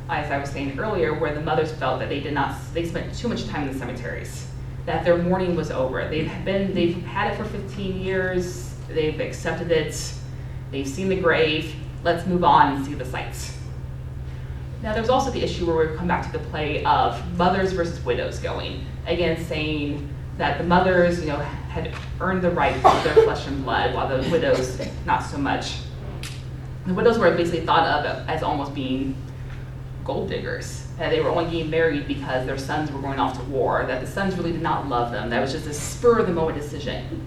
Speaker 5: as I was saying earlier, where the mothers felt that they spent too much time in the cemeteries, that their mourning was over. They've had it for 15 years, they've accepted it, they've seen the grave, let's move on and see the sights. Now there's also the issue where we come back to the play of mothers versus widows going, again saying that the mothers, had earned the right of their flesh and blood, while the widows, not so much. The widows were basically thought of as almost being gold diggers, that they were only getting married because their sons were going off to war, that the sons really did not love them, that was just a spur-of-the-moment decision.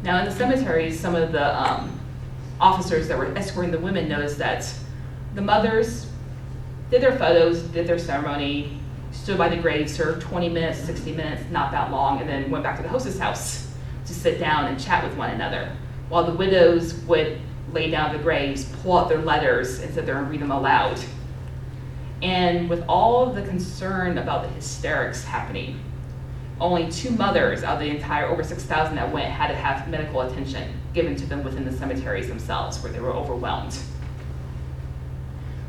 Speaker 5: Now in the cemeteries, some of the officers that were escorting the women noticed that the mothers did their photos, did their ceremony, stood by the grave, served 20 minutes, 60 minutes, not that long, and then went back to the hostess house to sit down and chat with one another, while the widows would lay down the graves, pull out their letters, and sit there and read them aloud. And with all of the concern about the hysterics happening, only 2 mothers out of the entire over 6,000 that went had to have medical attention given to them within the cemeteries themselves, where they were overwhelmed.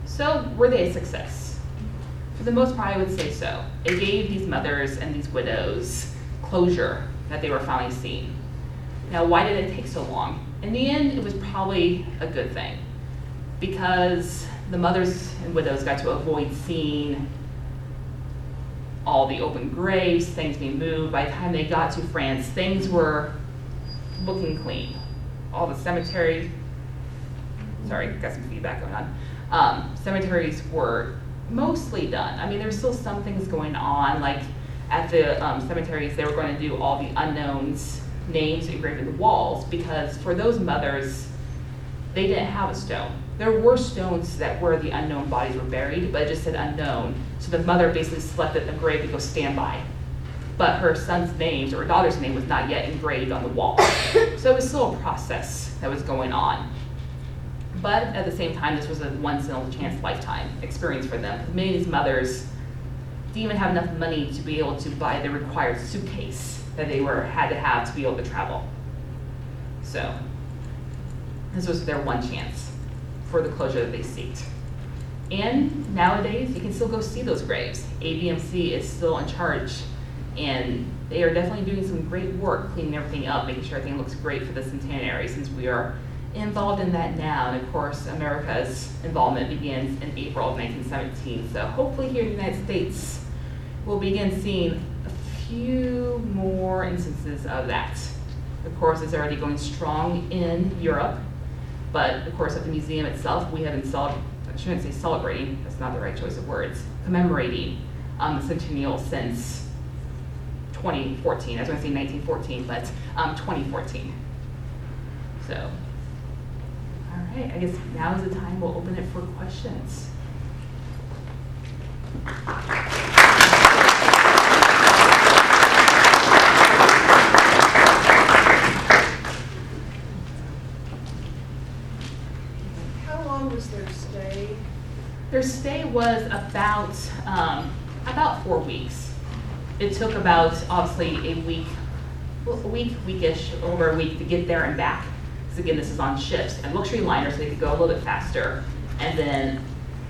Speaker 5: So were they a success? For the most part, I would say so. It gave these mothers and these widows closure that they were finally seeing. Now, why did it take so long? In the end, it was probably a good thing, because the mothers and widows got to avoid seeing all the open graves, things being moved. By the time they got to France, things were looking clean. All the cemeteries, sorry, got some feedback going on. Cemeteries were mostly done. I mean, there's still some things going on, like at the cemeteries, they were going to do all the unknowns names engraved in the walls, because for those mothers, they didn't have a stone. There were stones that where the unknown bodies were buried, but it just said unknown. So the mother basically slept at the grave to go stand by. But her son's name, or her daughter's name, was not yet engraved on the wall. So it was still a process that was going on. But at the same time, this was a once in a chance lifetime experience for them. Many of these mothers didn't even have enough money to be able to buy the required suitcase that they had to have to be able to travel. So this was their one chance for the closure that they seeked. And nowadays, you can still go see those graves. ABMC is still in charge, and they are definitely doing some great work cleaning everything up, making sure everything looks great for the centenary, since we are involved in that now. And of course, America's involvement begins in April of 1917. So hopefully here in the United States, we'll begin seeing a few more instances of that. Of course, it's already going strong in Europe, but of course at the museum itself, we have been I shouldn't say celebrating, that's not the right choice of words, commemorating the centennial since 2014. I was going to say 1914, but 2014. So, all right, I guess now is the time we'll open it for questions.
Speaker 6: How long was their stay?
Speaker 5: Their stay was about 4 weeks. It took about, obviously, weekish, over a week to get there and back. Because again, this is on ships and luxury liners, so they could go a little bit faster. And then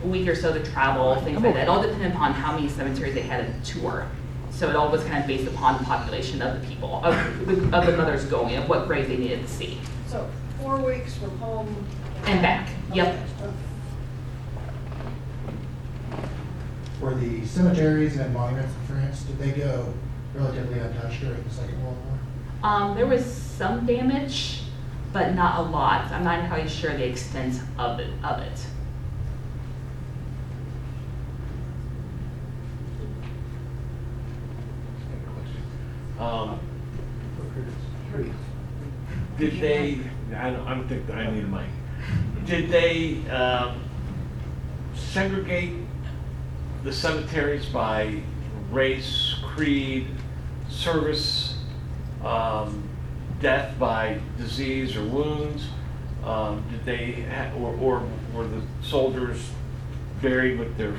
Speaker 5: a week or so to travel, things like that. It all depended upon how many cemeteries they had to tour. So it all was kind of based upon the population of the people, of the mothers going, of what grave they needed to see.
Speaker 6: So 4 weeks from home.
Speaker 5: And back, yep.
Speaker 6: Okay.
Speaker 7: For the cemeteries and monuments in France, did they go relatively untouched during the Second World War?
Speaker 5: There was some damage, but not a lot. I'm not entirely sure the extent of it.
Speaker 8: Did they, I don't think I need a mic. Did they segregate the cemeteries by race, creed, service, death by disease or wounds? Did they, or were the soldiers buried with their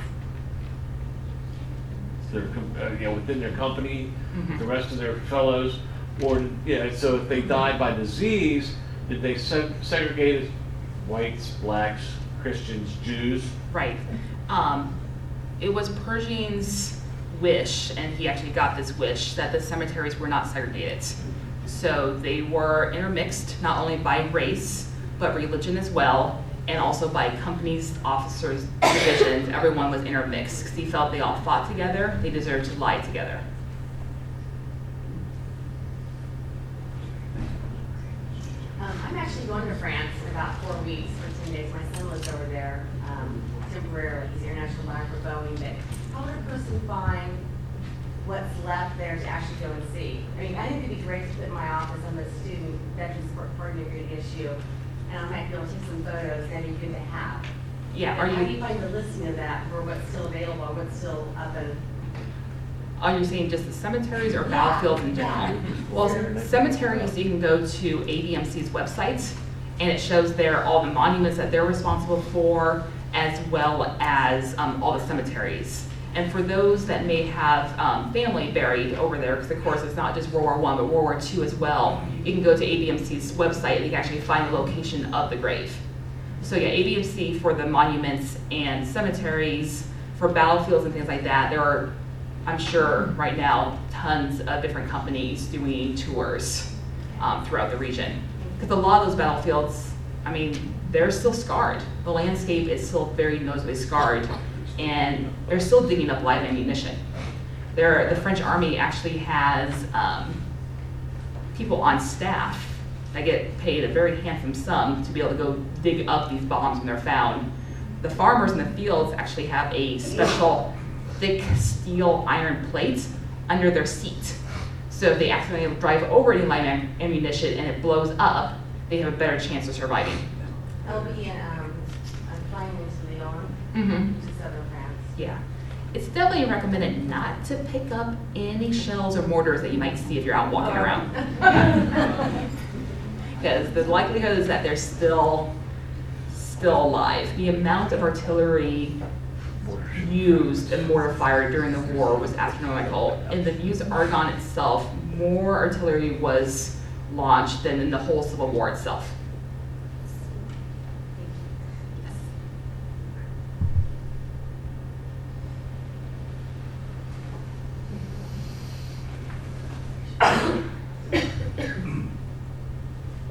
Speaker 8: within their company, the rest of their fellows? Or, so if they died by disease, did they segregate whites, blacks, Christians, Jews?
Speaker 5: Right. It was Pershing's wish, and he actually got this wish, that the cemeteries were not segregated. So they were intermixed, not only by race, but religion as well, and also by companies, officers, divisions. Everyone was intermixed, because he felt they all fought together, they deserved to lie together.
Speaker 9: I'm actually going to France in about 4 weeks for 10 days. My son lives over there temporarily. He's international buyer for Boeing. But how would a person find what's left there to actually go and see? I mean, I think it'd be great to put in my office on the student veterans coordinator issue, and I might be able to take some photos. That'd be good to have.
Speaker 5: Yeah,
Speaker 9: And how do you find the listing of that for what's still available, what's still up and?
Speaker 5: Are you saying just the cemeteries or battlefields in general? Well, cemeteries, you can go to ABMC's website, and it shows there all the monuments that they're responsible for, as well as all the cemeteries. And for those that may have family buried over there, because of course it's not just World War I, but World War II as well, you can go to ABMC's website and you can actually find the location of the grave. So yeah, ABMC for the monuments and cemeteries, for battlefields and things like that, there are, I'm sure right now, tons of different companies doing tours throughout the region. Because a lot of those battlefields, I mean, they're still scarred. The landscape is still very noticeably scarred, and they're still digging up live ammunition. The French army actually has people on staff that get paid a very handsome sum to be able to go dig up these bombs when they're found. The farmers in the fields actually have a special thick steel iron plate under their seat. So if they accidentally drive over any live ammunition and it blows up, they have a better chance of surviving.
Speaker 9: That'll be flying into Lyon,
Speaker 5: Mm-hmm.
Speaker 9: to southern France.
Speaker 5: Yeah. It's definitely recommended not to pick up any shells or mortars that you might see if you're out walking around. Because the likelihood is that they're still alive. The amount of artillery used and mortar fire during the war was astronomical. In the use of Argonne itself, more artillery was launched than in the whole Civil War itself.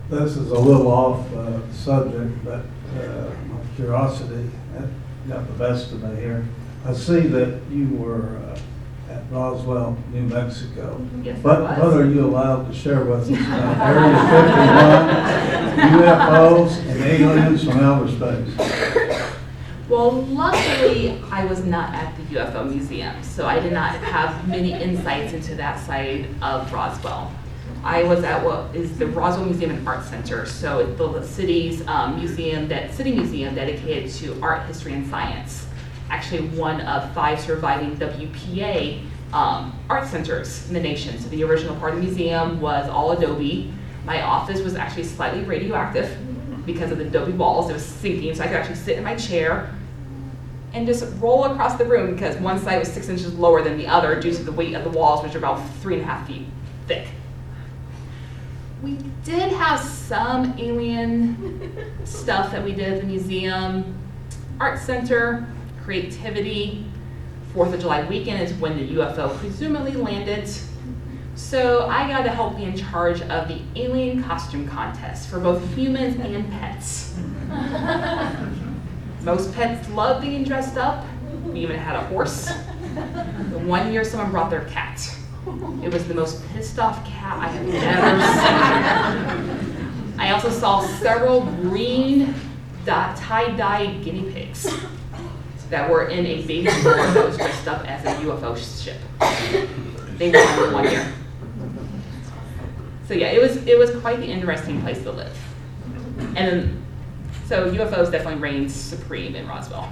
Speaker 10: This is a little off subject, but my curiosity got the best of me here. I see that you were at Roswell, New Mexico.
Speaker 5: Yes, I
Speaker 10: But
Speaker 5: was.
Speaker 10: what are you allowed to share with us about Area 51, UFOs, and aliens from outer space?
Speaker 5: Well, luckily, I was not at the UFO museum, so I did not have many insights into that side of Roswell. I was at what is the Roswell Museum and Art Center, so it's the city's city museum dedicated to art, history, and science. Actually, one of 5 surviving WPA art centers in the nation. So the original part of the museum was all adobe. My office was actually slightly radioactive because of the adobe walls. It was sinking, so I could actually sit in my chair and just roll across the room because one side was 6 inches lower than the other due to the weight of the walls, which are about 3.5 feet thick. We did have some alien stuff that we did at the museum. Art Center, creativity. 4th of July weekend is when the UFO presumably landed. So I got to help be in charge of the alien costume contest for both humans and pets. Most pets love being dressed up. We even had a horse. The one year someone brought their cat. It was the most pissed off cat I have ever seen. I also saw several green tie-dyed guinea pigs that were in a baby boat that was dressed up as a UFO ship. They were on 1 year. So yeah, it was quite the interesting place to live. And so UFOs definitely reigned supreme in Roswell.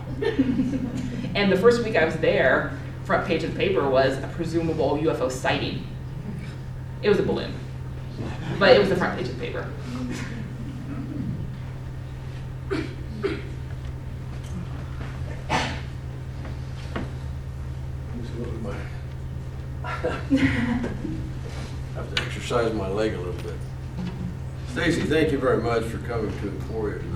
Speaker 5: And the first week I was there, front page of the paper was a presumable UFO sighting. It was a balloon, but it was the front page of the paper.
Speaker 1: I have to exercise my leg a little bit. Stacie, thank you very much for coming to Emporia tonight.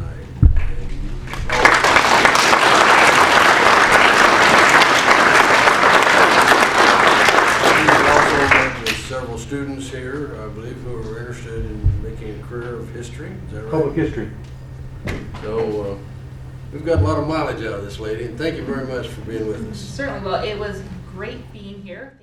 Speaker 1: Several students here, I believe, who are interested in making a career of history. Is that right?
Speaker 2: Public history.
Speaker 1: So we've got a lot of mileage out of this lady, and thank you very much for being with us.
Speaker 5: Certainly, well, it was great being here.